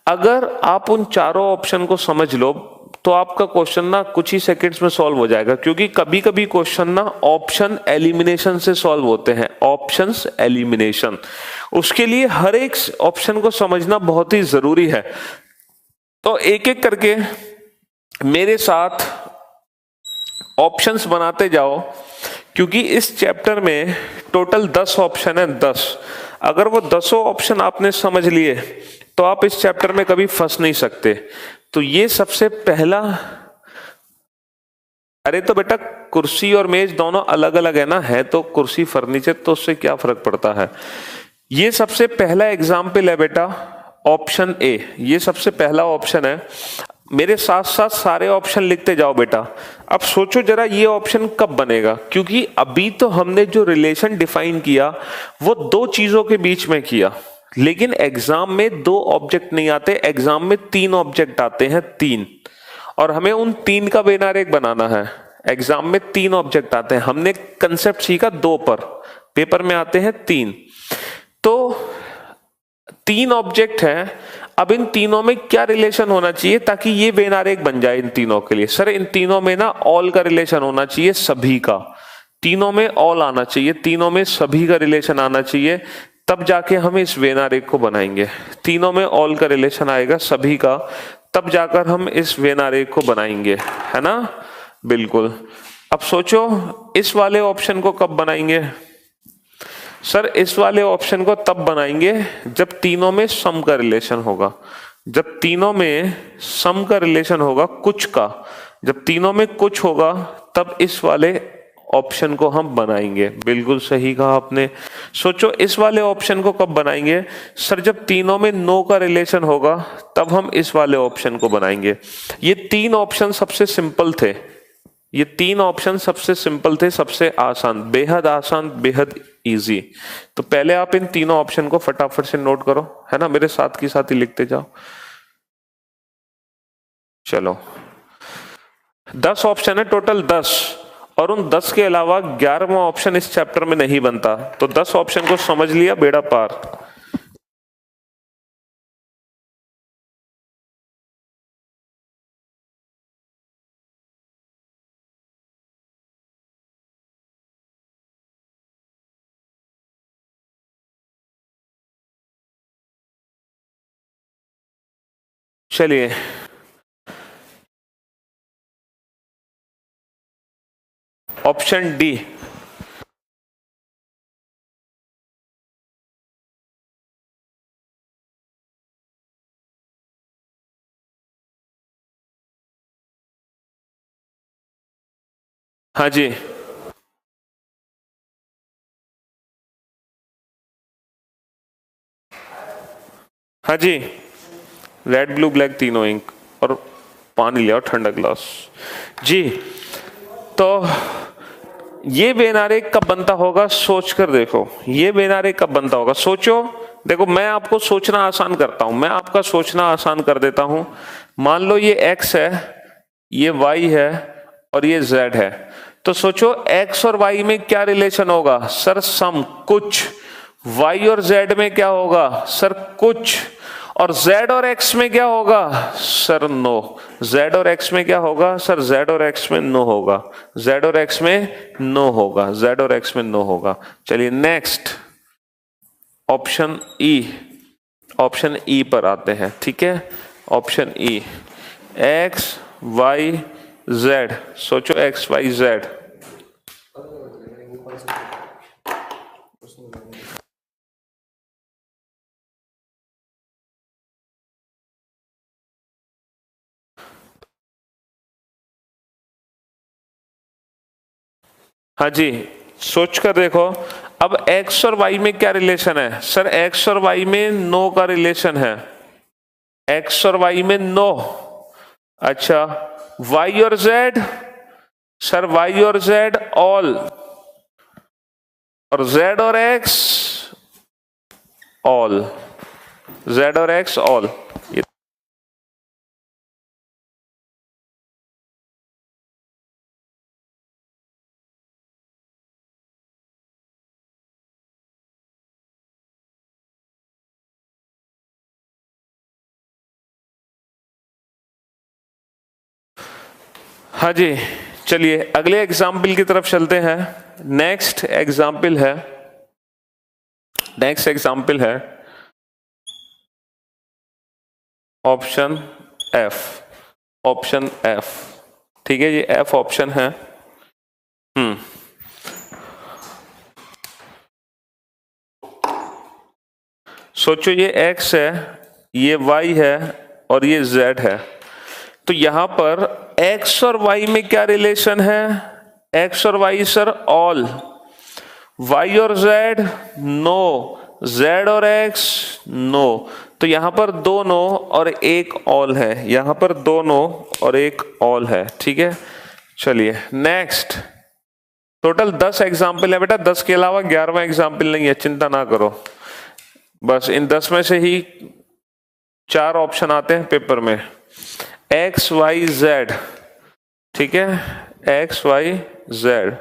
अगर आप उन चारों ऑप्शन को समझ लो तो आपका क्वेश्चन ना कुछ ही सेकंड्स में सॉल्व हो जाएगा, क्योंकि कभी कभी क्वेश्चन ना ऑप्शन एलिमिनेशन से सॉल्व होते हैं, ऑप्शंस एलिमिनेशन। उसके लिए हर एक ऑप्शन को समझना बहुत ही जरूरी है। तो एक एक करके मेरे साथ ऑप्शंस बनाते जाओ, क्योंकि इस चैप्टर में टोटल 10 ऑप्शन है, 10। अगर वो 10 ऑप्शन आपने समझ लिए तो आप इस चैप्टर में कभी फंस नहीं सकते। तो ये सबसे पहला, अरे तो बेटा कुर्सी और मेज दोनों अलग अलग है ना, है तो कुर्सी फर्नीचर, तो उससे क्या फर्क पड़ता है। ये सबसे पहला एग्जाम्पल है बेटा, ऑप्शन ए, ये सबसे पहला ऑप्शन है। मेरे साथ साथ सारे ऑप्शन लिखते जाओ बेटा। अब सोचो जरा ये ऑप्शन कब बनेगा, क्योंकि अभी तो हमने जो रिलेशन डिफाइन किया वो 2 चीजों के बीच में किया, लेकिन एग्जाम में 2 ऑब्जेक्ट नहीं आते, एग्जाम में 3 ऑब्जेक्ट आते हैं, 3। और हमें उन 3 का वेन आरेख बनाना है। एग्जाम में 3 ऑब्जेक्ट आते हैं, हमने कंसेप्ट सीखा 2 पर, पेपर में आते हैं 3। तो 3 ऑब्जेक्ट हैं। अब इन तीनों में क्या रिलेशन होना चाहिए ताकि ये वेन आरेख बन जाए इन तीनों के लिए। सर इन तीनों में ना ऑल का रिलेशन होना चाहिए, सभी का, तीनों में ऑल आना चाहिए, तीनों में सभी का रिलेशन आना चाहिए, तब जाके हम इस वेन आरेख को बनाएंगे। तीनों में ऑल का रिलेशन आएगा, सभी का, तब जाकर हम इस वेन आरेख को बनाएंगे, है ना, बिल्कुल। अब सोचो इस वाले ऑप्शन को कब बनाएंगे। सर इस वाले ऑप्शन को तब बनाएंगे जब तीनों में सम का रिलेशन होगा, जब तीनों में सम का रिलेशन होगा, कुछ का, जब तीनों में कुछ होगा तब इस वाले ऑप्शन को हम बनाएंगे। बिल्कुल सही कहा आपने। सोचो इस वाले ऑप्शन को कब बनाएंगे। सर जब तीनों में नो का रिलेशन होगा तब हम इस वाले ऑप्शन को बनाएंगे। ये 3 ऑप्शन सबसे सिंपल थे, ये 3 ऑप्शन सबसे सिंपल थे, सबसे आसान, बेहद आसान, बेहद इजी। तो पहले आप इन तीनों ऑप्शन को फटाफट से नोट करो, है ना, मेरे साथ की साथ ही लिखते जाओ। चलो 10 ऑप्शन है टोटल, 10, और उन 10 के अलावा 11वां ऑप्शन इस चैप्टर में नहीं बनता। तो 10 ऑप्शन को समझ लिया, बेड़ा पार। चलिए ऑप्शन डी, हाँ जी, हाँ जी, रेड ब्लू ब्लैक तीनों इंक, और पानी लिया ठंडा ग्लास जी। तो ये बेनारे कब बनता होगा, सोच कर देखो, ये बेनारे कब बनता होगा, सोचो। देखो मैं आपको सोचना आसान करता हूं, मैं आपका सोचना आसान कर देता हूं। मान लो ये x है, ये y है और ये z है, तो सोचो x और y में क्या रिलेशन होगा सर, सम कुछ। y और z में क्या होगा सर, कुछ। और z और x में क्या होगा सर, नो। z और x में क्या होगा सर, z और x में नो होगा, z और x में नो होगा, z और x में नो होगा। चलिए next, option E, option E पर आते हैं, ठीक है। Option E, X Y Z, सोचो एक्स वाई जेड। हाँ जी, सोच कर देखो। अब x और y में क्या रिलेशन है सर, x और y में नो का रिलेशन है, x और y में नो। अच्छा, y और z सर, y और z ऑल, और z और x ऑल, z और x ऑल। हाँ जी, चलिए अगले एग्जाम्पल की तरफ चलते हैं। नेक्स्ट एग्जाम्पल है, नेक्स्ट एग्जाम्पल है ऑप्शन एफ, ऑप्शन एफ, ठीक है, ये एफ ऑप्शन है। सोचो ये x है, ये y है और ये z है, तो यहां पर x और y में क्या रिलेशन है, x और y सर ऑल, y और z नो, z और x नो, तो यहां पर दो नो और एक ऑल है, यहां पर दो नो और एक ऑल है, ठीक है। चलिए नेक्स्ट, टोटल 10 एग्जाम्पल है बेटा, 10 के अलावा 11वां एग्जाम्पल नहीं है, चिंता ना करो। बस इन 10 में से ही 4 ऑप्शन आते हैं पेपर में, एक्स वाई जेड, ठीक है, एक्स वाई जेड।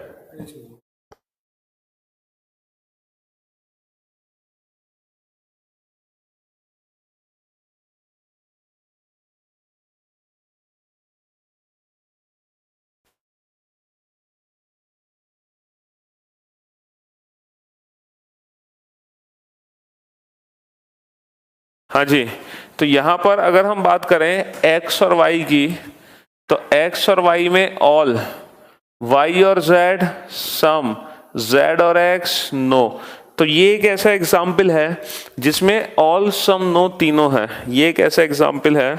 हाँ जी, तो यहां पर अगर हम बात करें x और y की, तो x और y में ऑल, y और z सम, z और x नो, तो ये एक ऐसा एग्जाम्पल है जिसमें ऑल सम नो तीनों है, ये एक ऐसा एग्जाम्पल है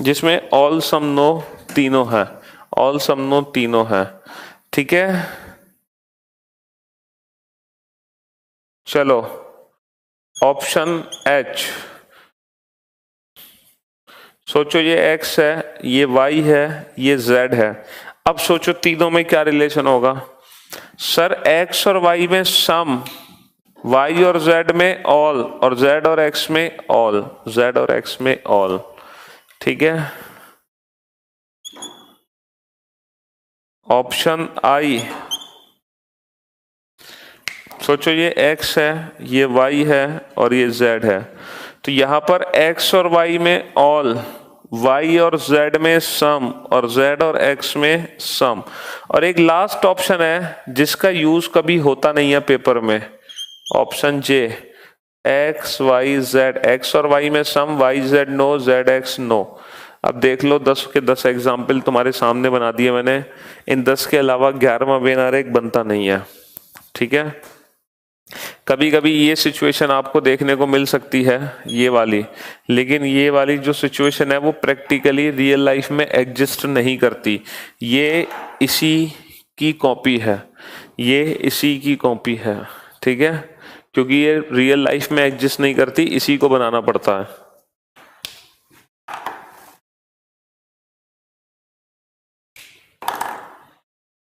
जिसमें ऑल सम नो तीनों है, ऑल सम नो तीनों है, ठीक है। चलो ऑप्शन एच, सोचो ये x है, ये y है, ये z है, अब सोचो तीनों में क्या रिलेशन होगा सर, x और y में सम, y और z में ऑल, और z और x में ऑल, z और x में ऑल, ठीक है। ऑप्शन आई, सोचो ये x है, ये y है और ये z है, तो यहां पर x और y में ऑल, y और z में सम, और z और x में सम, और एक लास्ट ऑप्शन है जिसका यूज कभी होता नहीं है पेपर में, option J, x y z, x और y में some, y z no, z x no. अब देख लो 10 के 10 एग्जाम्पल तुम्हारे सामने बना दिए मैंने, इन 10 के अलावा 11वां बेनार एक बनता नहीं है, ठीक है। कभी कभी ये सिचुएशन आपको देखने को मिल सकती है, ये वाली, लेकिन ये वाली जो सिचुएशन है वो प्रैक्टिकली रियल लाइफ में एग्जिस्ट नहीं करती, ये इसी की कॉपी है, ये इसी की कॉपी है, ठीक है, क्योंकि ये रियल लाइफ में एग्जिस्ट नहीं करती, इसी को बनाना पड़ता है।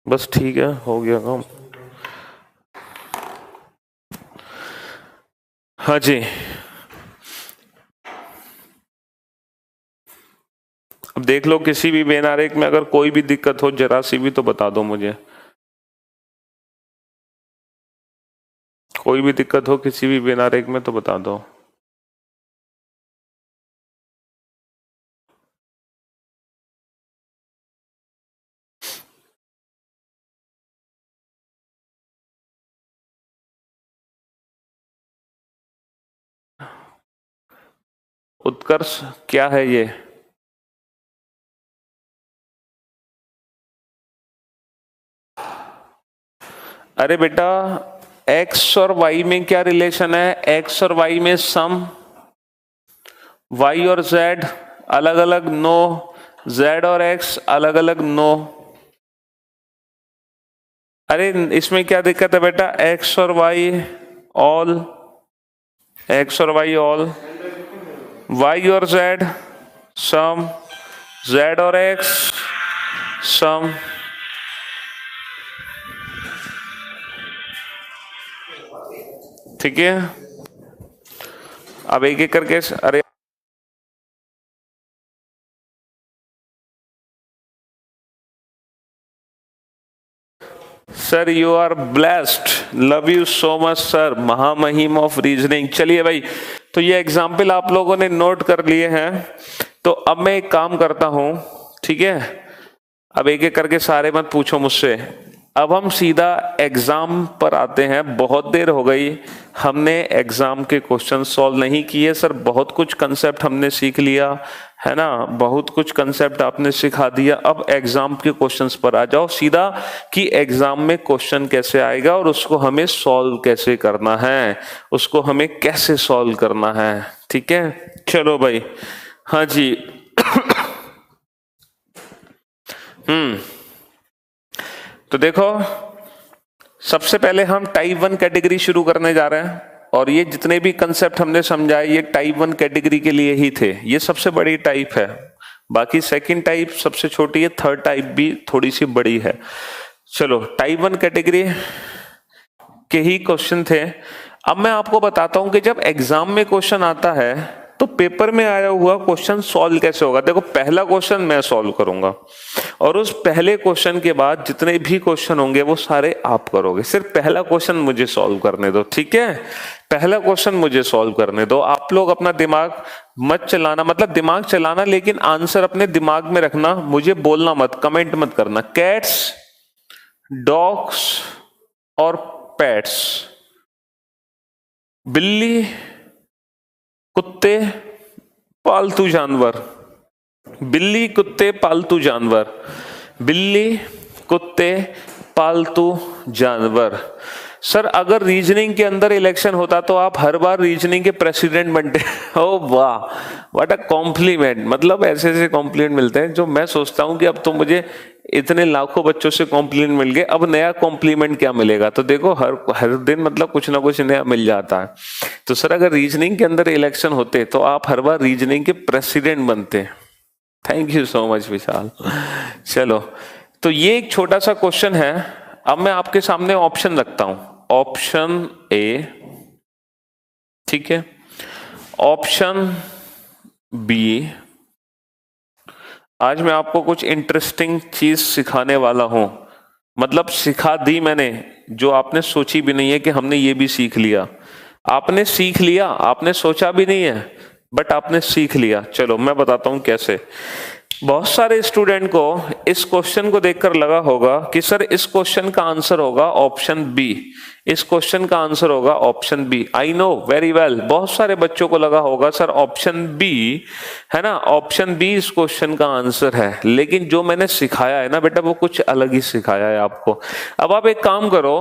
बस ठीक है, हो गया काम। हाँ जी, अब देख लो किसी भी वेन आरेख में अगर कोई भी दिक्कत हो जरा सी भी तो बता दो मुझे, कोई भी दिक्कत हो किसी भी वेन आरेख में तो बता दो। उत्कर्ष क्या है ये? अरे बेटा x और y में क्या रिलेशन है? x और y में सम, y और z अलग अलग नो, z और x अलग अलग नो। अरे इसमें क्या दिक्कत है बेटा? x और y ऑल, x और y ऑल, y और z सम, z और x सम। ठीक है, अब एक एक करके, अरे sir you are blessed, love you so much sir, महामहिम ऑफ रीजनिंग। चलिए भाई, तो ये एग्जाम्पल आप लोगों ने नोट कर लिए हैं, तो अब मैं एक काम करता हूं, ठीक है, अब एक एक करके सारे मत पूछो मुझसे, अब हम सीधा एग्जाम पर आते हैं। बहुत देर हो गई, हमने एग्जाम के क्वेश्चन सॉल्व नहीं किए सर, बहुत कुछ कंसेप्ट हमने सीख लिया है ना, बहुत कुछ कंसेप्ट आपने सिखा दिया। अब एग्जाम के क्वेश्चंस पर आ जाओ सीधा, कि एग्जाम में क्वेश्चन कैसे आएगा और उसको हमें सॉल्व कैसे करना है, उसको हमें कैसे सॉल्व करना है। ठीक है, चलो भाई, हाँ जी। तो देखो, सबसे पहले हम टाइप 1 कैटेगरी शुरू करने जा रहे हैं, और ये जितने भी कंसेप्ट हमने समझाए ये टाइप 1 कैटेगरी के लिए ही थे, ये सबसे बड़ी टाइप है, बाकी सेकंड टाइप सबसे छोटी है, थर्ड टाइप भी थोड़ी सी बड़ी है। चलो, टाइप 1 कैटेगरी के ही क्वेश्चन थे। अब मैं आपको बताता हूं कि जब एग्जाम में क्वेश्चन आता है तो पेपर में आया हुआ क्वेश्चन सॉल्व कैसे होगा। देखो, पहला क्वेश्चन मैं सॉल्व करूंगा, और उस पहले क्वेश्चन के बाद जितने भी क्वेश्चन होंगे वो सारे आप करोगे। सिर्फ पहला क्वेश्चन मुझे सॉल्व करने दो, ठीक है, पहला क्वेश्चन मुझे सॉल्व करने दो। आप लोग अपना दिमाग मत चलाना, मतलब दिमाग चलाना लेकिन आंसर अपने दिमाग में रखना, मुझे बोलना मत, कमेंट मत करना। कैट्स, डॉग्स और पेट्स, बिल्ली, कुत्ते, पालतू जानवर, बिल्ली, कुत्ते, पालतू जानवर, बिल्ली, कुत्ते, पालतू जानवर। सर अगर रीजनिंग के अंदर इलेक्शन होता तो आप हर बार रीजनिंग के प्रेसिडेंट बनते। ओ वाह, व्हाट अ कॉम्प्लीमेंट, मतलब ऐसे ऐसे कॉम्प्लीमेंट मिलते हैं जो मैं सोचता हूं कि अब तो मुझे इतने लाखों बच्चों से कॉम्प्लीमेंट मिल गए, अब नया कॉम्प्लीमेंट क्या मिलेगा। तो देखो, हर दिन मतलब कुछ ना कुछ नया मिल जाता है। तो सर अगर रीजनिंग के अंदर इलेक्शन होते तो आप हर बार रीजनिंग के प्रेसिडेंट बनते। थैंक यू सो मच विशाल। चलो, तो ये एक छोटा सा क्वेश्चन है। अब मैं आपके सामने ऑप्शन रखता हूं, ऑप्शन ए, ठीक है, ऑप्शन बी। आज मैं आपको कुछ इंटरेस्टिंग चीज सिखाने वाला हूं, मतलब सिखा दी मैंने, जो आपने सोची भी नहीं है कि हमने ये भी सीख लिया। आपने सीख लिया, आपने सोचा भी नहीं है, बट आपने सीख लिया। चलो मैं बताता हूं कैसे। बहुत सारे स्टूडेंट को इस क्वेश्चन को देखकर लगा होगा कि सर इस क्वेश्चन का आंसर होगा ऑप्शन बी। इस क्वेश्चन का आंसर होगा option B. I know very well, बहुत सारे बच्चों को लगा होगा सर ऑप्शन बी है ना, ऑप्शन बी इस क्वेश्चन का आंसर है, लेकिन जो मैंने सिखाया है ना बेटा वो कुछ अलग ही सिखाया है आपको। अब आप एक काम करो,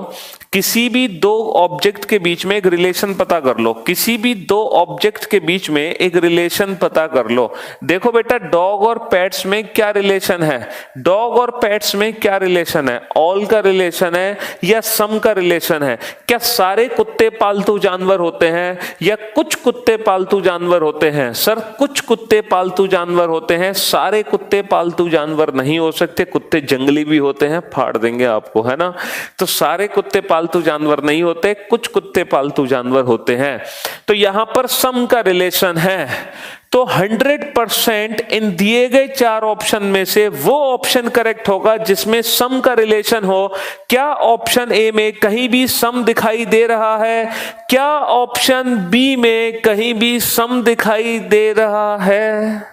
किसी भी दो ऑब्जेक्ट के बीच में एक रिलेशन पता कर लो, किसी भी दो ऑब्जेक्ट के बीच में एक रिलेशन पता कर लो। देखो बेटा डॉग और पेट्स में क्या रिलेशन है, डॉग और पेट्स में क्या रिलेशन है, ऑल का रिलेशन है या सम का रिलेशन है? क्या सारे कुत्ते पालतू जानवर होते हैं या कुछ कुत्ते पालतू जानवर होते हैं? सर कुछ कुत्ते पालतू जानवर होते हैं, सारे कुत्ते पालतू जानवर नहीं हो सकते, कुत्ते जंगली भी होते हैं, फाड़ देंगे आपको, है ना। तो सारे कुत्ते पालतू जानवर नहीं होते, कुछ कुत्ते पालतू जानवर होते हैं। तो यहां पर सम का रिलेशन है, तो 100% इन दिए गए चार ऑप्शन में से वो ऑप्शन करेक्ट होगा जिसमें सम का रिलेशन हो। क्या ऑप्शन ए में कहीं भी सम दिखाई दे रहा है? क्या ऑप्शन बी में कहीं भी सम दिखाई दे रहा है?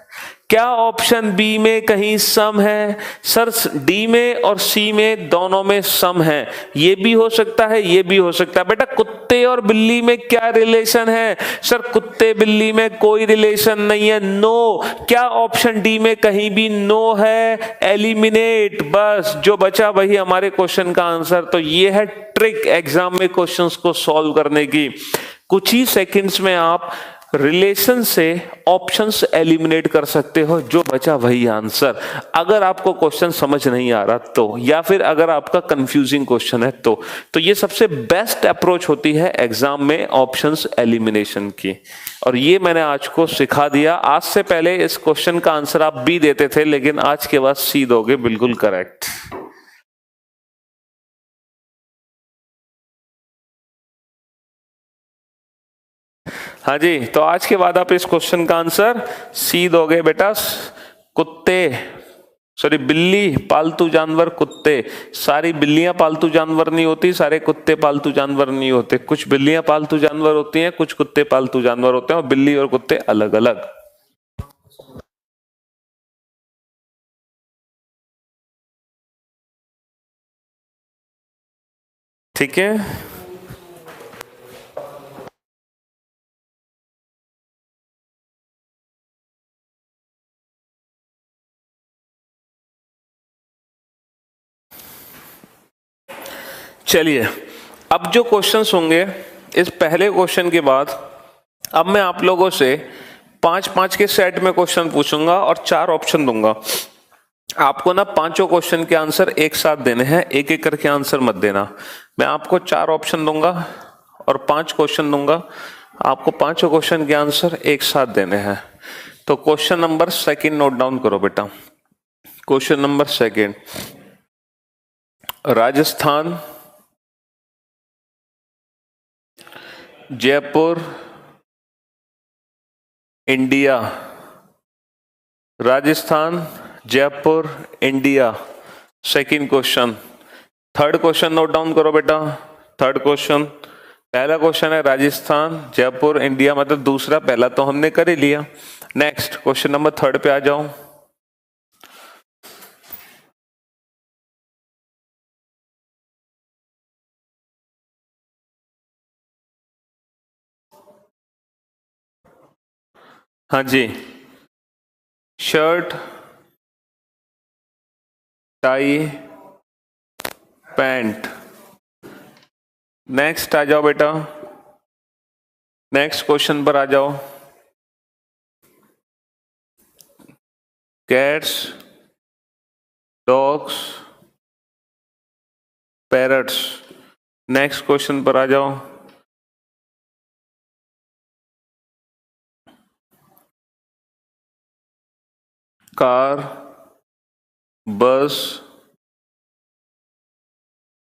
क्या ऑप्शन बी में कहीं सम है? सर डी में और सी में दोनों में सम है, ये भी हो सकता है ये भी हो सकता है। बेटा कुत्ते और बिल्ली में क्या रिलेशन है? सर कुत्ते बिल्ली में कोई रिलेशन नहीं है, नो। क्या ऑप्शन डी में कहीं भी नो है? एलिमिनेट, बस जो बचा वही हमारे क्वेश्चन का आंसर। तो ये है ट्रिक एग्जाम में क्वेश्चंस को सॉल्व करने की, कुछ ही सेकंड्स में आप रिलेशन से ऑप्शंस एलिमिनेट कर सकते हो, जो बचा वही आंसर। अगर आपको क्वेश्चन समझ नहीं आ रहा तो, या फिर अगर आपका कंफ्यूजिंग क्वेश्चन है तो ये सबसे बेस्ट अप्रोच होती है एग्जाम में ऑप्शंस एलिमिनेशन की। और ये मैंने आज को सिखा दिया। आज से पहले इस क्वेश्चन का आंसर आप बी देते थे, लेकिन आज के बाद सी दोगे, बिल्कुल करेक्ट। हाँ जी, तो आज के बाद आप इस क्वेश्चन का आंसर सी दोगे बेटा। कुत्ते, सॉरी बिल्ली, पालतू जानवर कुत्ते, सारी बिल्लियां पालतू जानवर नहीं होती, सारे कुत्ते पालतू जानवर नहीं होते, कुछ बिल्लियां पालतू जानवर होती हैं, कुछ कुत्ते पालतू जानवर होते हैं, और बिल्ली और कुत्ते अलग अलग। ठीक है, चलिए अब जो क्वेश्चंस होंगे इस पहले क्वेश्चन के बाद, अब मैं आप लोगों से 5-5 के सेट में क्वेश्चन पूछूंगा और 4 ऑप्शन दूंगा। आपको ना पांचों क्वेश्चन के आंसर एक साथ देने हैं, एक एक करके आंसर मत देना। मैं आपको 4 ऑप्शन दूंगा और 5 क्वेश्चन दूंगा, आपको पांचों क्वेश्चन के आंसर एक साथ देने हैं। तो question number second note down करो बेटा। Question number second, Rajasthan, Jaipur, India. Rajasthan, Jaipur, India, second question. Third question note down करो बेटा। थर्ड क्वेश्चन, पहला क्वेश्चन है राजस्थान, जयपुर, इंडिया, मतलब दूसरा, पहला तो हमने कर ही लिया। नेक्स्ट क्वेश्चन नंबर थर्ड पे आ जाओ। हाँ जी, शर्ट, टाई, पैंट। नेक्स्ट आ जाओ बेटा, नेक्स्ट क्वेश्चन पर आ जाओ। Cats, dogs, parrots. Next question पर आ जाओ। कार, बस,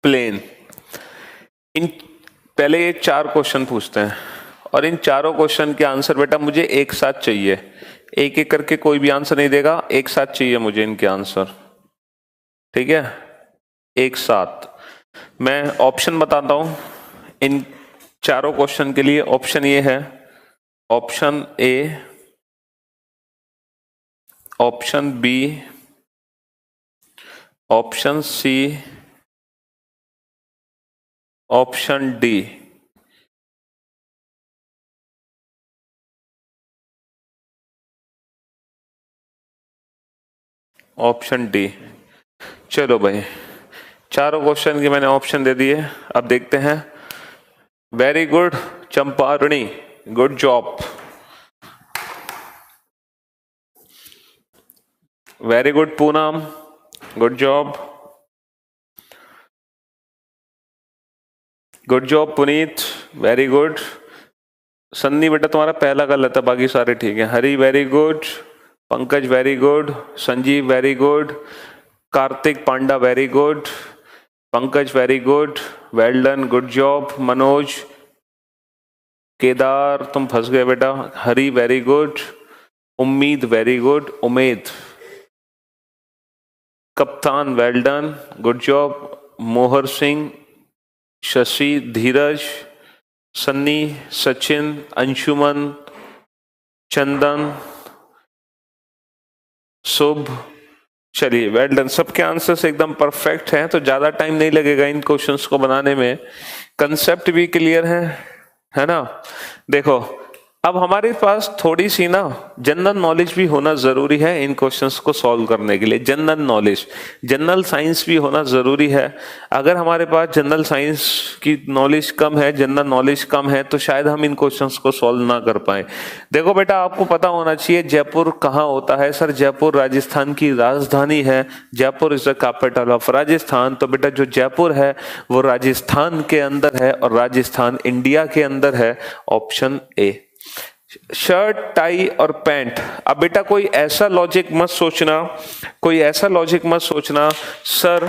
प्लेन। इन पहले ये 4 क्वेश्चन पूछते हैं और इन चारों क्वेश्चन के आंसर बेटा मुझे एक साथ चाहिए, एक एक करके कोई भी आंसर नहीं देगा, एक साथ चाहिए मुझे इनके आंसर, ठीक है, एक साथ। मैं ऑप्शन बताता हूं इन चारों क्वेश्चन के लिए। ऑप्शन ये है, option A, option B, option C, option D. Option D. चलो भाई, चारों क्वेश्चन के मैंने ऑप्शन दे दिए, अब देखते हैं। Very good Champarani, good job. Very good Poonam, good job. Good job Punit, very good. Sunny बेटा तुम्हारा पहला गलत है, बाकी सारे ठीक है। Hari very good, Pankaj very good, Sanjeev very good, Kartik Panda very good, Pankaj very good, well done, good job. Manoj, Kedar तुम फंस गए बेटा। Hari very good, Ummeed very good, Umed, Kaptan well done, good job. मोहर सिंह, शशि, धीरज, सन्नी, सचिन, अंशुमन, चंदन, शुभ। चलिए वेल डन, सबके आंसर्स एकदम परफेक्ट हैं, तो ज्यादा टाइम नहीं लगेगा इन क्वेश्चंस को बनाने में। कंसेप्ट भी क्लियर है ना। देखो अब हमारे पास थोड़ी सी ना जनरल नॉलेज भी होना जरूरी है इन क्वेश्चंस को सॉल्व करने के लिए। जनरल नॉलेज, जनरल साइंस भी होना जरूरी है। अगर हमारे पास जनरल साइंस की नॉलेज कम है, जनरल नॉलेज कम है, तो शायद हम इन क्वेश्चंस को सॉल्व ना कर पाए। देखो बेटा, आपको पता होना चाहिए जयपुर कहाँ होता है। सर जयपुर राजस्थान की राजधानी है। Jaipur is the capital of Rajasthan. तो बेटा जो जयपुर है वो राजस्थान के अंदर है, और राजस्थान इंडिया के अंदर है। ऑप्शन ए। शर्ट, टाई और पैंट। अब बेटा कोई ऐसा लॉजिक मत सोचना, कोई ऐसा लॉजिक मत सोचना सर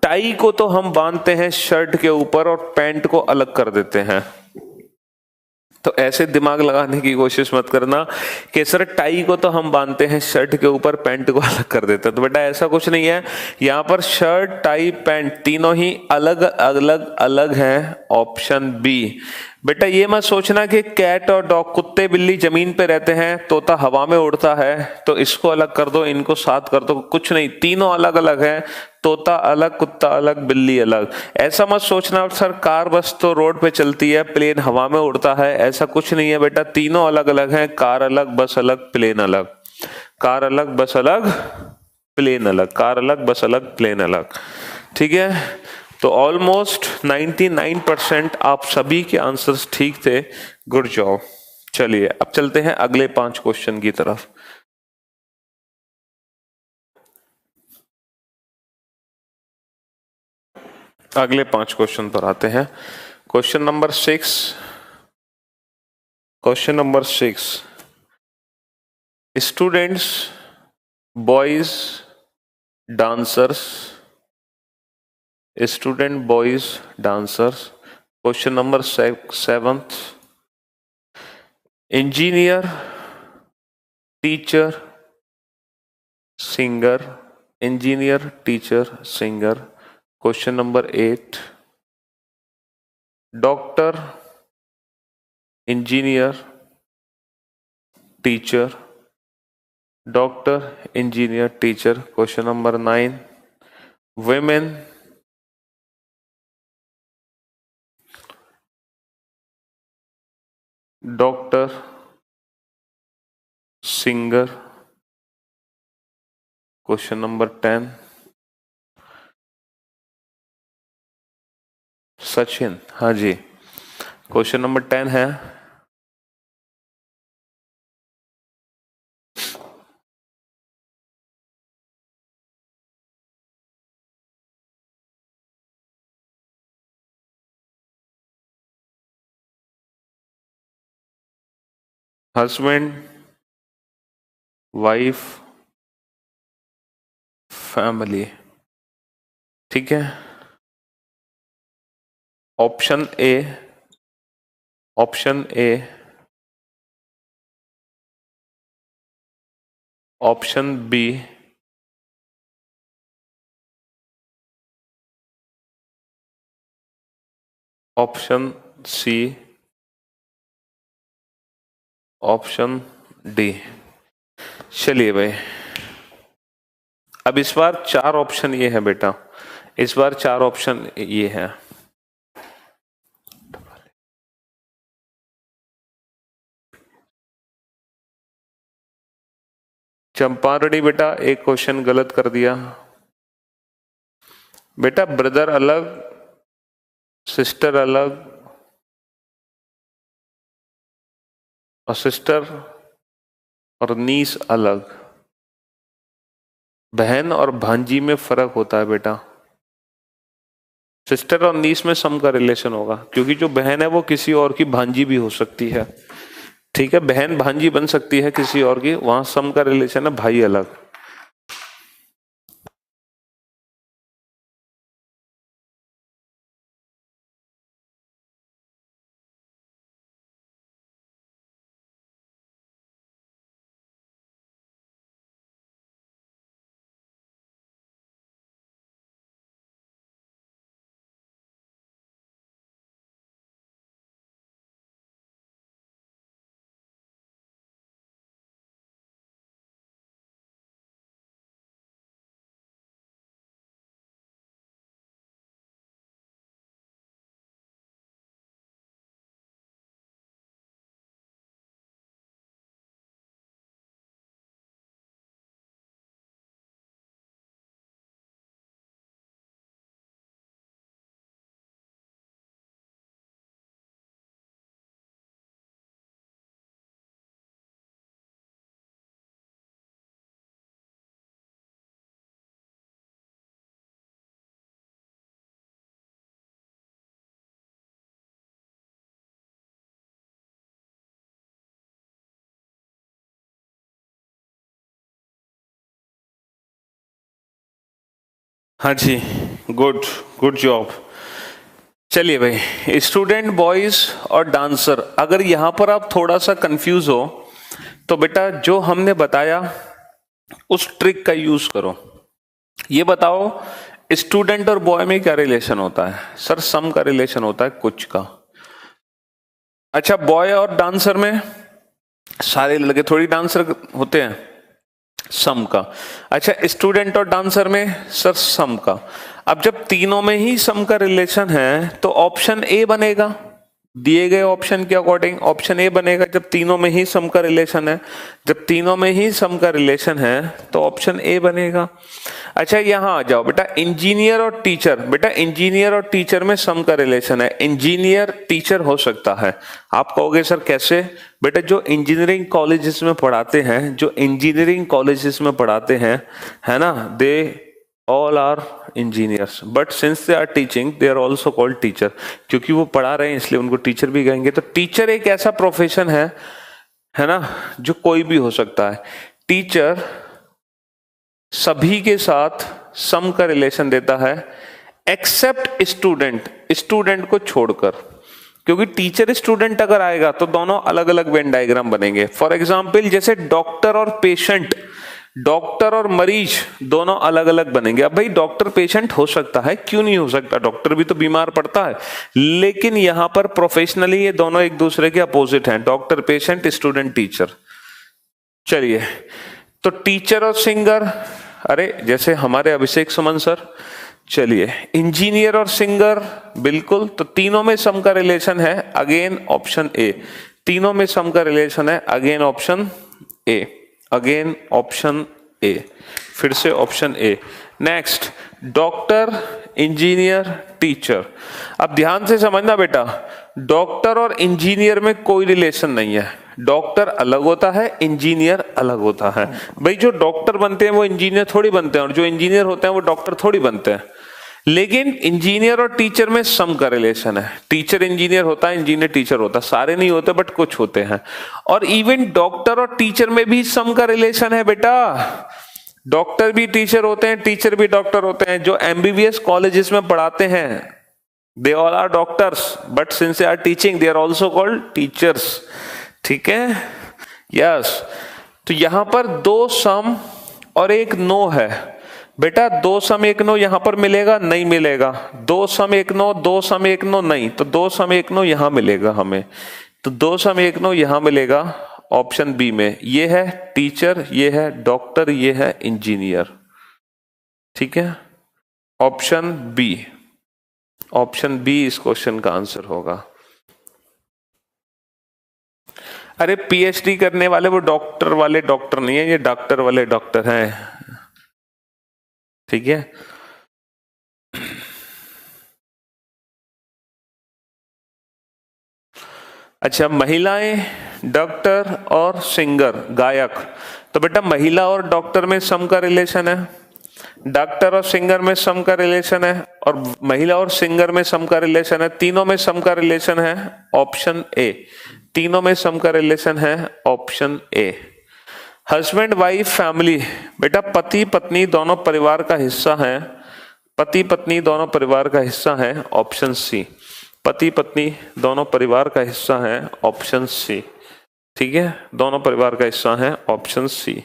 टाई को तो हम बांधते हैं शर्ट के ऊपर और पैंट को अलग कर देते हैं। तो ऐसे दिमाग लगाने की कोशिश मत करना कि सर टाई को तो हम बांधते हैं शर्ट के ऊपर, पैंट को अलग कर देते हैं। तो बेटा ऐसा कुछ नहीं है। यहां पर शर्ट, टाई, पैंट तीनों ही अलग अलग अलग हैं। Option B. बेटा ये मत सोचना कि कैट और डॉग, कुत्ते बिल्ली जमीन पे रहते हैं, तोता हवा में उड़ता है, तो इसको अलग कर दो, इनको साथ कर दो। कुछ नहीं, तीनों अलग अलग हैं। तोता अलग, कुत्ता अलग, बिल्ली अलग। ऐसा मत सोचना सर कार बस तो रोड पे चलती है, प्लेन हवा में उड़ता है, ऐसा कुछ नहीं है बेटा। तीनों अलग अलग हैं। कार अलग, बस अलग, प्लेन अलग। कार अलग, बस अलग, प्लेन अलग। कार अलग, बस अलग, प्लेन अलग। ठीक है, तो ऑलमोस्ट 99% आप सभी के आंसर्स ठीक थे। Good job. चलिए अब चलते हैं अगले 5 क्वेश्चन की तरफ। अगले 5 क्वेश्चन पर आते हैं। Question number 6। Question number 6। Students, boys, dancers, student boys dancers. Question number 7। Engineer, teacher, singer. Engineer, teacher, singer. Question number 8। Doctor, engineer, teacher. Doctor, engineer, teacher. Question number 9। women, doctor, singer. Question number 10। Sachin, हाँ जी। Question number 10 है husband, wife, family. ठीक है, option A, option A, option B, option C, option D. चलिए भाई, अब इस बार 4 option ये है बेटा, इस बार 4 ऑप्शन ये है। चंपारणी बेटा एक क्वेश्चन गलत कर दिया बेटा। ब्रदर अलग, सिस्टर अलग, और सिस्टर और नीस अलग। बहन और भांजी में फर्क होता है बेटा। सिस्टर और नीस में सम का रिलेशन होगा, क्योंकि जो बहन है वो किसी और की भांजी भी हो सकती है। ठीक है, बहन भांजी बन सकती है किसी और की, वहां सम का रिलेशन है, भाई अलग। हाँ जी, गुड, गुड जॉब। चलिए भाई, स्टूडेंट बॉयज और डांसर, अगर यहां पर आप थोड़ा सा कंफ्यूज हो तो बेटा जो हमने बताया उस ट्रिक का यूज करो। ये बताओ स्टूडेंट और बॉय में क्या रिलेशन होता है? सर सम का रिलेशन होता है कुछ का। अच्छा, बॉय और डांसर में सारे लड़के थोड़ी डांसर होते हैं, सम का। अच्छा, स्टूडेंट और डांसर में सर सम का। अब जब तीनों में ही सम का रिलेशन है तो ऑप्शन ए बनेगा, दिए गए ऑप्शन के अकॉर्डिंग ऑप्शन ए बनेगा जब तीनों में ही सम का रिलेशन है। जब तीनों में ही सम का रिलेशन है तो ऑप्शन ए बनेगा। अच्छा, यहां आ जाओ बेटा, इंजीनियर और टीचर। बेटा इंजीनियर और टीचर में सम का रिलेशन है, इंजीनियर टीचर हो सकता है। आप कहोगे सर कैसे? बेटा जो इंजीनियरिंग कॉलेजेस में पढ़ाते हैं, जो इंजीनियरिंग कॉलेजेस में पढ़ाते हैं, है ना, दे all are engineers, but since they are teaching they are also called teacher। क्योंकि वो पढ़ा रहे हैं इसलिए उनको टीचर भी कहेंगे। तो टीचर एक ऐसा प्रोफेशन है ना, जो कोई भी हो सकता है। टीचर सभी के साथ सम का रिलेशन देता है एक्सेप्ट स्टूडेंट, स्टूडेंट को छोड़कर। क्योंकि टीचर स्टूडेंट अगर आएगा तो दोनों अलग अलग वेन डायग्राम बनेंगे। फॉर एग्जाम्पल जैसे डॉक्टर और पेशेंट, डॉक्टर और मरीज दोनों अलग अलग बनेंगे। अब भाई डॉक्टर पेशेंट हो सकता है, क्यों नहीं हो सकता, डॉक्टर भी तो बीमार पड़ता है, लेकिन यहां पर प्रोफेशनली ये दोनों एक दूसरे के अपोजिट हैं, डॉक्टर पेशेंट, स्टूडेंट टीचर। चलिए, तो टीचर और सिंगर, अरे जैसे हमारे अभिषेक सुमन सर। चलिए, इंजीनियर और सिंगर, बिल्कुल, तो तीनों में सम का रिलेशन है, अगेन ऑप्शन ए। तीनों में सम का रिलेशन है, again option A, again option A, फिर से option A. Next, doctor, engineer, teacher. अब ध्यान से समझना बेटा, डॉक्टर और इंजीनियर में कोई रिलेशन नहीं है। डॉक्टर अलग होता है, इंजीनियर अलग होता है। भाई जो डॉक्टर बनते हैं वो इंजीनियर थोड़ी बनते हैं, और जो इंजीनियर होते हैं वो डॉक्टर थोड़ी बनते हैं। लेकिन इंजीनियर और टीचर में सम का रिलेशन है। टीचर इंजीनियर होता है, इंजीनियर टीचर होता है, सारे नहीं होते बट कुछ होते हैं। और इवन डॉक्टर और टीचर में भी सम का रिलेशन है बेटा। डॉक्टर भी टीचर होते हैं, टीचर भी डॉक्टर होते हैं। जो एमबीबीएस कॉलेजेस में पढ़ाते हैं they all are doctors, but since they are teaching they are also called teachers. ठीक है, यस। तो यहां पर दो सम और एक नो है बेटा। दो सम एक नो यहां पर मिलेगा? नहीं मिलेगा। दो सम एक नो, दो सम एक नो नहीं, तो दो सम एक नो यहां मिलेगा हमें। तो दो सम एक नो यहां मिलेगा ऑप्शन बी में। ये है टीचर, ये है डॉक्टर, ये है इंजीनियर। ठीक है, ऑप्शन बी, ऑप्शन बी इस क्वेश्चन का आंसर होगा। अरे पीएचडी करने वाले वो डॉक्टर वाले डॉक्टर नहीं है, ये डॉक्टर वाले डॉक्टर हैं, ठीक है। अच्छा, महिलाएं, डॉक्टर और सिंगर, गायक। तो बेटा महिला और डॉक्टर में सम का रिलेशन है, डॉक्टर और सिंगर में सम का रिलेशन है, और महिला और सिंगर में सम का रिलेशन है, तीनों में सम का रिलेशन है, ऑप्शन ए। तीनों में सम का रिलेशन है, ऑप्शन ए। हस्बैंड वाइफ फैमिली, बेटा पति पत्नी दोनों परिवार का हिस्सा है, पति पत्नी दोनों परिवार का हिस्सा है, ऑप्शन सी। पति पत्नी दोनों परिवार का हिस्सा है, ऑप्शन सी, ठीक है, दोनों परिवार का हिस्सा है, ऑप्शन सी।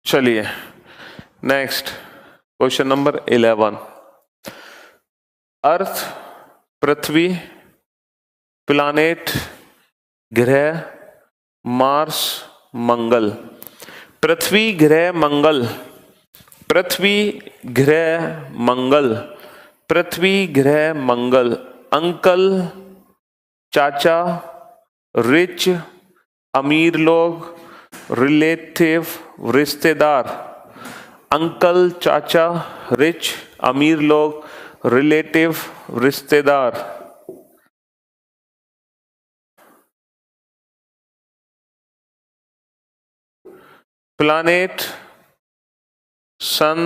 चलिए नेक्स्ट, क्वेश्चन नंबर 11। अर्थ, पृथ्वी, प्लानेट, ग्रह, मार्स, मंगल। पृथ्वी, ग्रह, मंगल, पृथ्वी, ग्रह, मंगल, पृथ्वी, ग्रह, मंगल। अंकल, चाचा, रिच, अमीर लोग, रिलेटिव, रिश्तेदार। अंकल, चाचा, रिच, अमीर लोग, रिलेटिव, रिश्तेदार। प्लानेट, सन,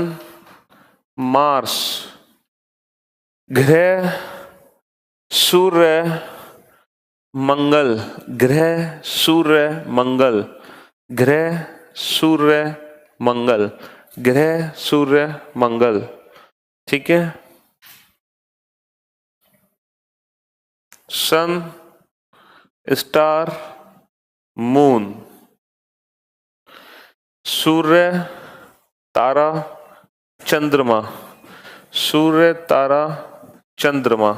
मार्स। ग्रह, सूर्य, मंगल, ग्रह, सूर्य, मंगल, ग्रह, सूर्य, मंगल, ग्रह, सूर्य, मंगल, ठीक है। सन, स्टार, मून। सूर्य, तारा, चंद्रमा। सूर्य, तारा, चंद्रमा।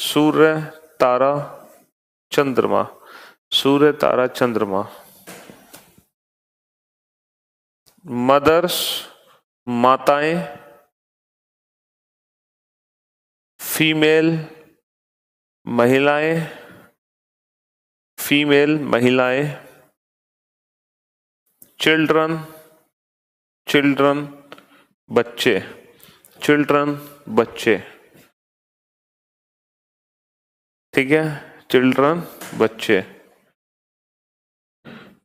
सूर्य, तारा, चंद्रमा। सूर्य, तारा, चंद्रमा। मदर्स, माताएं, फीमेल, महिलाएं, फीमेल, महिलाएं। चिल्ड्रन, चिल्ड्रन, बच्चे, चिल्ड्रन, बच्चे, ठीक है, चिल्ड्रन, बच्चे।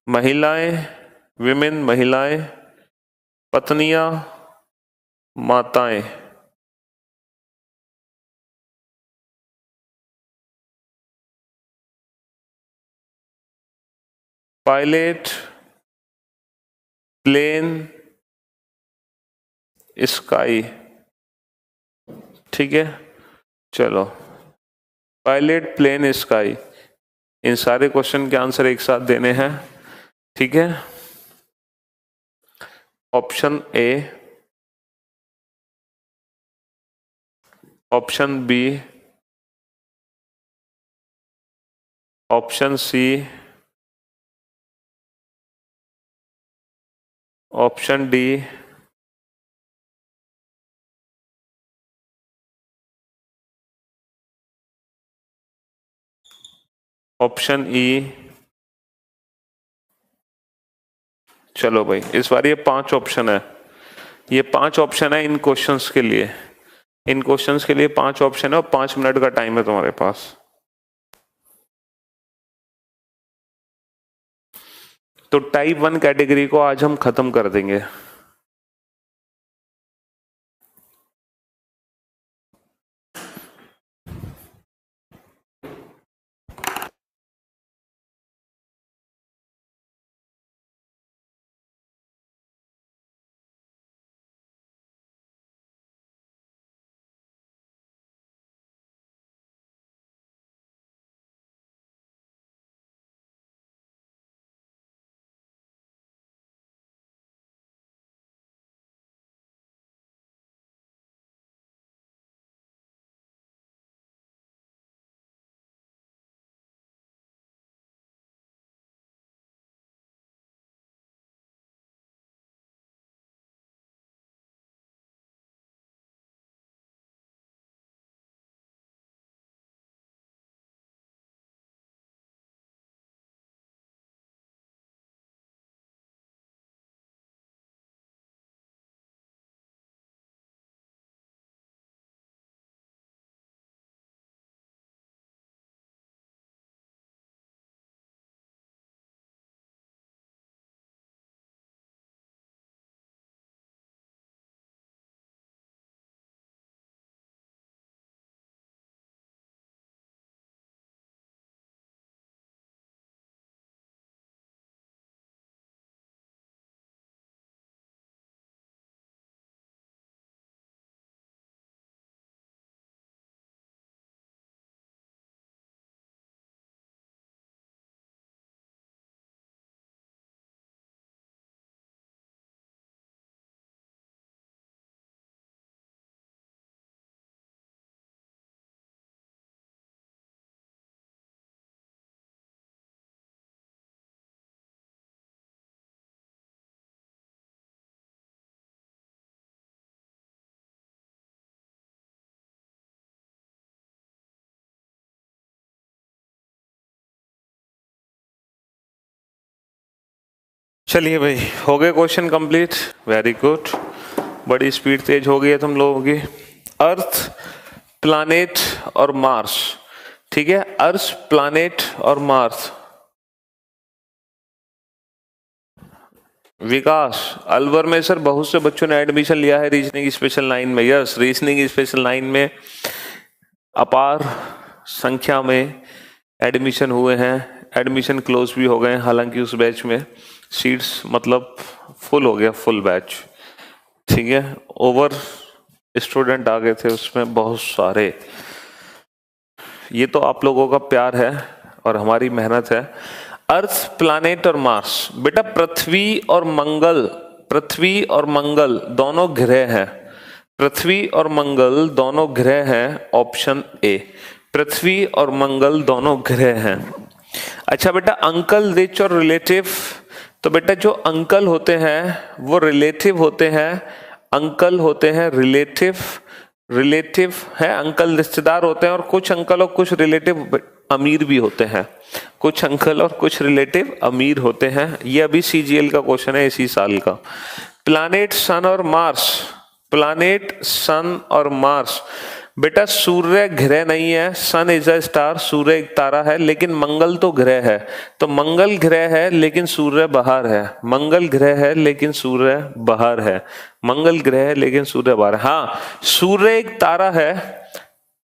महिलाएं, विमेन, महिलाएं, पत्नियां, माताएं। पायलट, प्लेन, स्काई, ठीक है। चलो, पायलट, प्लेन, स्काई, इन सारे क्वेश्चन के आंसर एक साथ देने हैं, ठीक है। Option A, option B, option C, option D, option E. चलो भाई, इस बार ये 5 ऑप्शन है, ये 5 ऑप्शन है इन क्वेश्चंस के लिए, इन क्वेश्चंस के लिए 5 ऑप्शन है और 5 मिनट का टाइम है तुम्हारे पास। तो टाइप 1 कैटेगरी को आज हम खत्म कर देंगे। चलिए भाई, हो गए क्वेश्चन कंप्लीट, वेरी गुड। बड़ी स्पीड तेज हो गई है तुम लोगों की। अर्थ, प्लैनेट और मार्स, ठीक है, अर्थ, प्लैनेट और मार्स। विकास, अलवर में सर बहुत से बच्चों ने एडमिशन लिया है रीजनिंग स्पेशल लाइन में। यस, रीजनिंग स्पेशल लाइन में अपार संख्या में एडमिशन हुए हैं, एडमिशन क्लोज भी हो गए, हालांकि उस बैच में सीट्स मतलब फुल हो गया, फुल बैच, ठीक है। ओवर स्टूडेंट आ गए थे उसमें बहुत सारे। ये तो आप लोगों का प्यार है और हमारी मेहनत है। अर्थ, प्लैनेट और मार्स, बेटा पृथ्वी और मंगल, पृथ्वी और मंगल दोनों ग्रह हैं, पृथ्वी और मंगल दोनों ग्रह हैं, ऑप्शन ए, पृथ्वी और मंगल दोनों ग्रह हैं। अच्छा बेटा, अंकल, रिच और रिलेटिव, तो बेटा जो अंकल होते हैं वो रिलेटिव होते हैं, अंकल होते हैं रिलेटिव, रिलेटिव है, अंकल रिश्तेदार होते हैं, और कुछ अंकल और कुछ रिलेटिव अमीर भी होते हैं, कुछ अंकल और कुछ रिलेटिव अमीर होते हैं। ये अभी सीजीएल का क्वेश्चन है इसी साल का। प्लैनेट, सन और मार्स, प्लैनेट, सन और मार्स, बेटा सूर्य ग्रह नहीं है, सन इज अ स्टार, सूर्य एक तारा है, लेकिन मंगल तो ग्रह है, तो मंगल ग्रह है लेकिन सूर्य बाहर है, मंगल ग्रह है लेकिन सूर्य बाहर है, मंगल ग्रह है लेकिन सूर्य बाहर है। हाँ, सूर्य एक तारा है,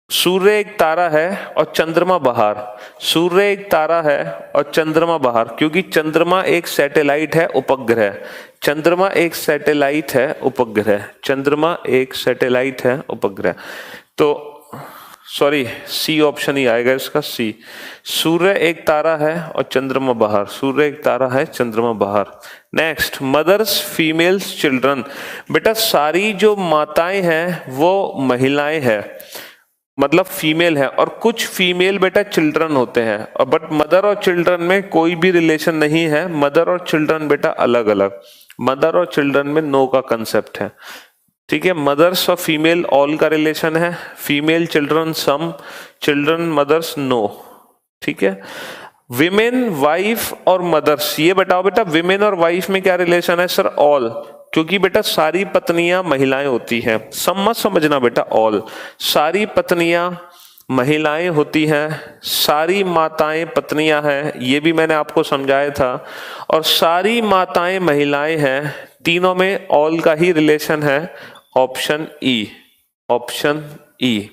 सूर्य एक तारा है और चंद्रमा बाहर, सूर्य एक तारा है और चंद्रमा बाहर, क्योंकि चंद्रमा एक सैटेलाइट है, उपग्रह, चंद्रमा एक सैटेलाइट है, उपग्रह, चंद्रमा एक सैटेलाइट है, उपग्रह। तो सॉरी, सी ऑप्शन ही आएगा इसका, सी। सूर्य एक तारा है और चंद्रमा बाहर, सूर्य एक तारा है, चंद्रमा बाहर। नेक्स्ट, मदर्स, फीमेल्स, चिल्ड्रन, बेटा सारी जो माताएं हैं वो महिलाएं हैं, मतलब फीमेल है, और कुछ फीमेल बेटा चिल्ड्रन होते हैं, और बट मदर और चिल्ड्रन में कोई भी रिलेशन नहीं है, मदर और चिल्ड्रन बेटा अलग अलग, मदर और चिल्ड्रन में नो का कंसेप्ट है, ठीक है। मदर्स और फीमेल ऑल का रिलेशन है, फीमेल चिल्ड्रन सम, चिल्ड्रन मदर्स नो, ठीक है। विमेन, वाइफ और मदर्स, ये बताओ बेटा विमेन और वाइफ में क्या रिलेशन है? सर ऑल, क्योंकि बेटा सारी पत्नियां महिलाएं होती हैं, सब मत समझना बेटा, ऑल, सारी पत्नियां महिलाएं होती हैं, सारी माताएं पत्नियां हैं, ये भी मैंने आपको समझाया था, और सारी माताएं महिलाएं हैं, तीनों में ऑल का ही रिलेशन है, ऑप्शन ई, ऑप्शन ई।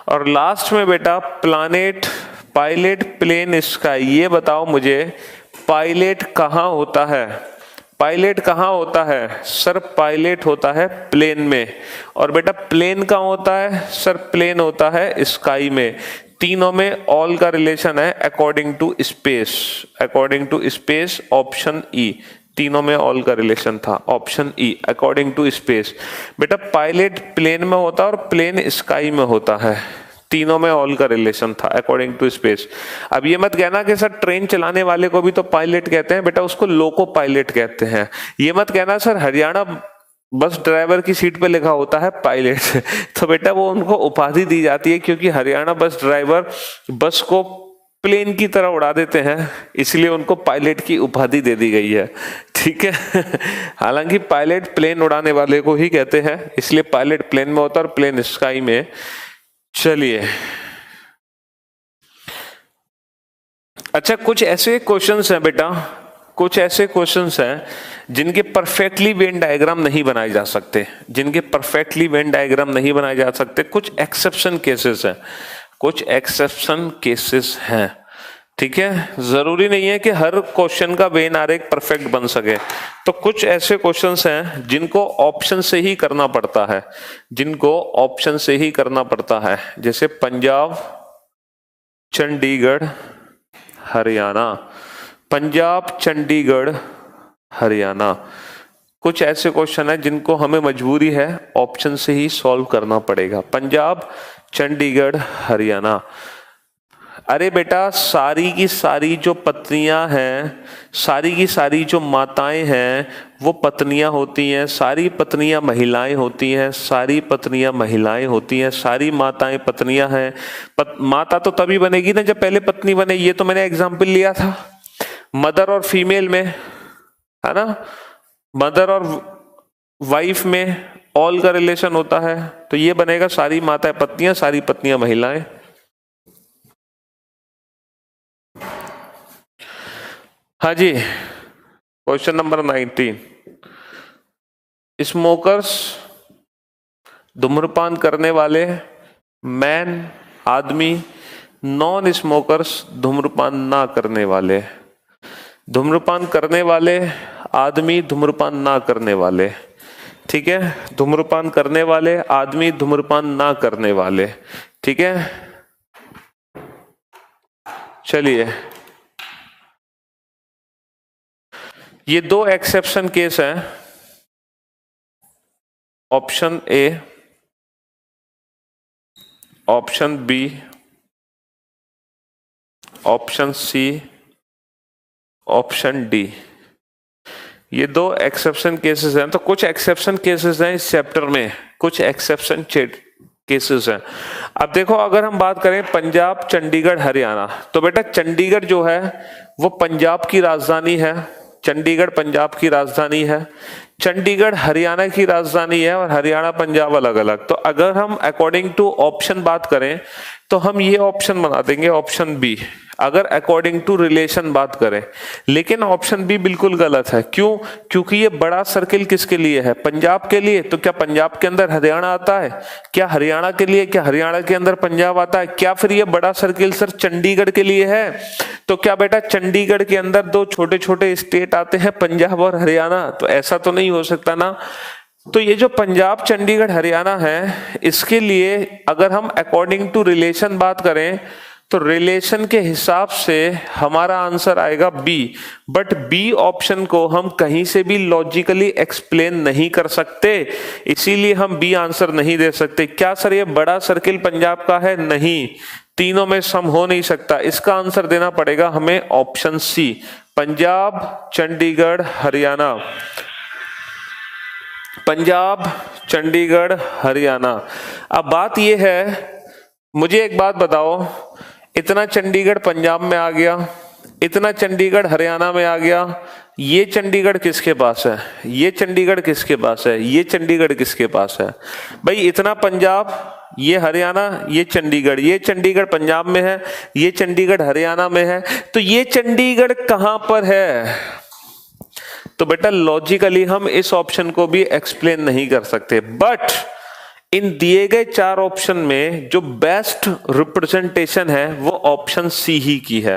और लास्ट में बेटा प्लैनेट, पायलट, प्लेन, स्काई, ये बताओ मुझे पायलट कहाँ होता है? पायलट कहाँ होता है? सर पायलट होता है प्लेन में, और बेटा प्लेन कहाँ होता है? सर प्लेन होता है स्काई में। तीनों में ऑल का रिलेशन है according to space, according to space, option E, तीनों में ऑल का रिलेशन था, option E, according to space. बेटा पायलट प्लेन में होता है और प्लेन स्काई में होता है, तीनों में ऑल का रिलेशन था अकॉर्डिंग टू स्पेस। अब ये मत कहना कि सर ट्रेन चलाने वाले को भी तो पायलट कहते हैं, बेटा उसको लोको पायलट कहते हैं। ये मत कहना सर हरियाणा बस ड्राइवर की सीट पे लिखा होता है पायलट तो बेटा वो उनको उपाधि दी जाती है, क्योंकि हरियाणा बस ड्राइवर बस को प्लेन की तरह उड़ा देते हैं, इसलिए उनको पायलट की उपाधि दे दी गई है, ठीक है हालांकि पायलट प्लेन उड़ाने वाले को ही कहते हैं, इसलिए पायलट प्लेन में होता है और प्लेन स्काई में। चलिए, अच्छा कुछ ऐसे क्वेश्चंस हैं बेटा, कुछ ऐसे क्वेश्चंस हैं जिनके परफेक्टली वेन डायग्राम नहीं बनाए जा सकते, जिनके परफेक्टली वेन डायग्राम नहीं बनाए जा सकते, कुछ एक्सेप्शन केसेस हैं, कुछ एक्सेप्शन केसेस हैं, ठीक है। जरूरी नहीं है कि हर क्वेश्चन का वेन आरेख परफेक्ट बन सके, तो कुछ ऐसे क्वेश्चंस हैं जिनको ऑप्शन से ही करना पड़ता है, जिनको ऑप्शन से ही करना पड़ता है, जैसे पंजाब, चंडीगढ़, हरियाणा, पंजाब, चंडीगढ़, हरियाणा, कुछ ऐसे क्वेश्चन है जिनको हमें मजबूरी है ऑप्शन से ही सॉल्व करना पड़ेगा। पंजाब, चंडीगढ़, हरियाणा। अरे बेटा सारी की सारी जो पत्नियां हैं, सारी की सारी जो माताएं हैं वो पत्नियां होती हैं, सारी पत्नियां महिलाएं होती हैं, सारी पत्नियां महिलाएं होती हैं, सारी माताएं पत्नियां हैं। माता तो तभी बनेगी ना जब पहले पत्नी बने, ये तो मैंने एग्जाम्पल लिया था मदर और फीमेल में, है ना। मदर और वाइफ में ऑल का रिलेशन होता है, तो ये बनेगा सारी माताएं पत्नियां, सारी पत्नियां महिलाएं। हाँ जी, क्वेश्चन नंबर 19, स्मोकर्स धूम्रपान करने वाले, मैन आदमी, नॉन स्मोकर्स धूम्रपान ना करने वाले। धूम्रपान करने वाले आदमी, धूम्रपान ना करने वाले, ठीक है। धूम्रपान करने वाले आदमी, धूम्रपान ना करने वाले, ठीक है। चलिए, ये दो एक्सेप्शन केस हैं, option A, option B, option C, option D. ये दो एक्सेप्शन केसेस हैं। तो कुछ एक्सेप्शन केसेस हैं इस चैप्टर में, कुछ एक्सेप्शन केसेस हैं। अब देखो, अगर हम बात करें पंजाब, चंडीगढ़, हरियाणा, तो बेटा चंडीगढ़ जो है वो पंजाब की राजधानी है, चंडीगढ़ पंजाब की राजधानी है, चंडीगढ़ हरियाणा की राजधानी है, और हरियाणा पंजाब अलग अलग। तो अगर हम अकॉर्डिंग टू ऑप्शन बात करें तो हम ये ऑप्शन बना देंगे, ऑप्शन बी, अगर अकॉर्डिंग टू रिलेशन बात करें। लेकिन ऑप्शन बी बिल्कुल गलत है। क्यों? क्योंकि ये बड़ा सर्किल किसके लिए है? पंजाब के लिए। तो क्या पंजाब के अंदर हरियाणा आता है? क्या हरियाणा के लिए, क्या हरियाणा के अंदर पंजाब आता है? क्या फिर ये बड़ा सर्किल सर चंडीगढ़ के लिए है? तो क्या बेटा चंडीगढ़ के अंदर दो छोटे छोटे स्टेट आते हैं, पंजाब और हरियाणा? तो ऐसा तो नहीं हो सकता ना। तो ये जो पंजाब, चंडीगढ़, हरियाणा है, इसके लिए अगर हम अकॉर्डिंग टू रिलेशन बात करें तो रिलेशन के हिसाब से हमारा आंसर आएगा बी। बट बी ऑप्शन को हम कहीं से भी लॉजिकली एक्सप्लेन नहीं कर सकते, इसीलिए हम बी आंसर नहीं दे सकते। क्या सर ये बड़ा सर्किल पंजाब का है? नहीं, तीनों में सम हो नहीं सकता। इसका आंसर देना पड़ेगा हमें ऑप्शन सी, पंजाब, चंडीगढ़, हरियाणा। पंजाब, चंडीगढ़, हरियाणा। अब बात यह है, मुझे एक बात बताओ, इतना चंडीगढ़ पंजाब में आ गया, इतना चंडीगढ़ हरियाणा में आ गया, ये चंडीगढ़ किसके पास है? ये चंडीगढ़ किसके पास है? ये चंडीगढ़ किसके पास है? भाई इतना पंजाब, ये हरियाणा, ये चंडीगढ़, ये चंडीगढ़ पंजाब में है, ये चंडीगढ़ हरियाणा में है, तो ये चंडीगढ़ कहां पर है? तो बेटा लॉजिकली हम इस ऑप्शन को भी एक्सप्लेन नहीं कर सकते। बट इन दिए गए चार ऑप्शन में जो बेस्ट रिप्रेजेंटेशन है वो ऑप्शन सी ही की है।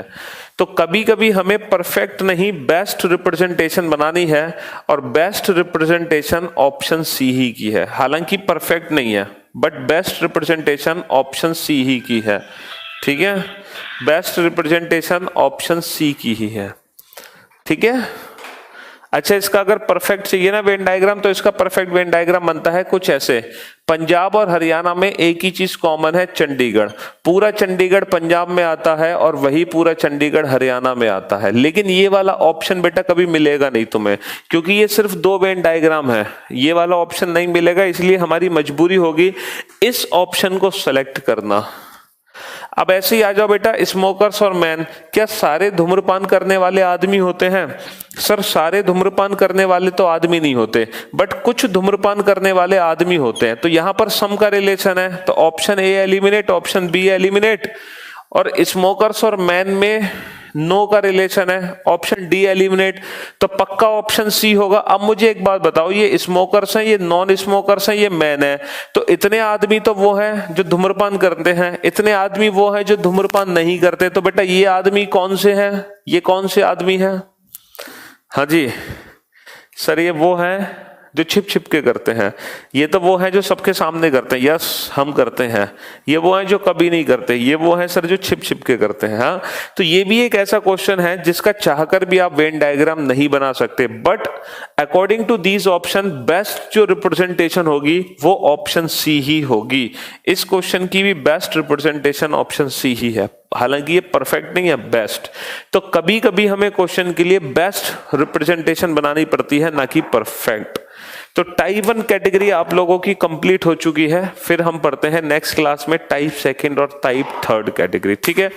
तो कभी कभी हमें परफेक्ट नहीं, बेस्ट रिप्रेजेंटेशन बनानी है, और बेस्ट रिप्रेजेंटेशन ऑप्शन सी ही की है। हालांकि परफेक्ट नहीं है, but best representation option C ही की है, ठीक है। बेस्ट रिप्रेजेंटेशन ऑप्शन सी की ही है, ठीक है। अच्छा, इसका अगर परफेक्ट चाहिए ना वेन डायग्राम, तो इसका परफेक्ट वेन डायग्राम बनता है कुछ ऐसे। पंजाब और हरियाणा में एक ही चीज कॉमन है, चंडीगढ़। पूरा चंडीगढ़ पंजाब में आता है और वही पूरा चंडीगढ़ हरियाणा में आता है। लेकिन ये वाला ऑप्शन बेटा कभी मिलेगा नहीं तुम्हें, क्योंकि ये सिर्फ दो वेन डायग्राम है, ये वाला ऑप्शन नहीं मिलेगा। इसलिए हमारी मजबूरी होगी इस ऑप्शन को सेलेक्ट करना। अब ऐसे ही आ जाओ बेटा, स्मोकर्स और मैन, क्या सारे धूम्रपान करने वाले आदमी होते हैं? सर सारे धूम्रपान करने वाले तो आदमी नहीं होते, बट कुछ धूम्रपान करने वाले आदमी होते हैं। तो यहां पर सम का रिलेशन है, तो option A eliminate, option B eliminate, और स्मोकर्स और मैन में नो का रिलेशन है, ऑप्शन डी एलिमिनेट। तो पक्का ऑप्शन सी होगा। अब मुझे एक बात बताओ, ये स्मोकर्स हैं, ये नॉन स्मोकर्स हैं, ये मैन है, तो इतने आदमी तो वो हैं जो धूम्रपान करते हैं, इतने आदमी वो हैं जो धूम्रपान नहीं करते। तो बेटा ये आदमी कौन से हैं? ये कौन से आदमी हैं? हाँ जी सर, ये वो हैं जो छिप छिप के करते हैं, ये तो वो हैं जो सबके सामने करते हैं, यस हम करते हैं। ये वो हैं जो कभी नहीं करते, ये वो हैं सर जो छिप छिप के करते हैं। हाँ, तो ये भी एक ऐसा क्वेश्चन है जिसका चाहकर भी आप वेन डायग्राम नहीं बना सकते। But according to these option best जो रिप्रेजेंटेशन होगी वो ऑप्शन सी ही होगी। इस क्वेश्चन की भी बेस्ट रिप्रेजेंटेशन ऑप्शन सी ही है, हालांकि ये परफेक्ट नहीं है, बेस्ट। तो कभी कभी हमें क्वेश्चन के लिए बेस्ट रिप्रेजेंटेशन बनानी पड़ती है, ना कि परफेक्ट। तो तो टाइप 1 कैटेगरी आप लोगों की कंप्लीट हो चुकी है। फिर हम पढ़ते हैं नेक्स्ट क्लास में टाइप 2 और टाइप 3 कैटेगरी। ठीक है,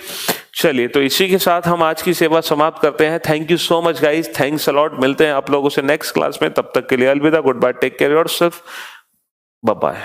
चलिए तो इसी के साथ हम आज की सेवा समाप्त करते हैं। Thank you so much guys, thanks a lot. मिलते हैं आप लोगों से नेक्स्ट क्लास में, तब तक के लिए अलविदा, good bye, take care yourself, bye bye.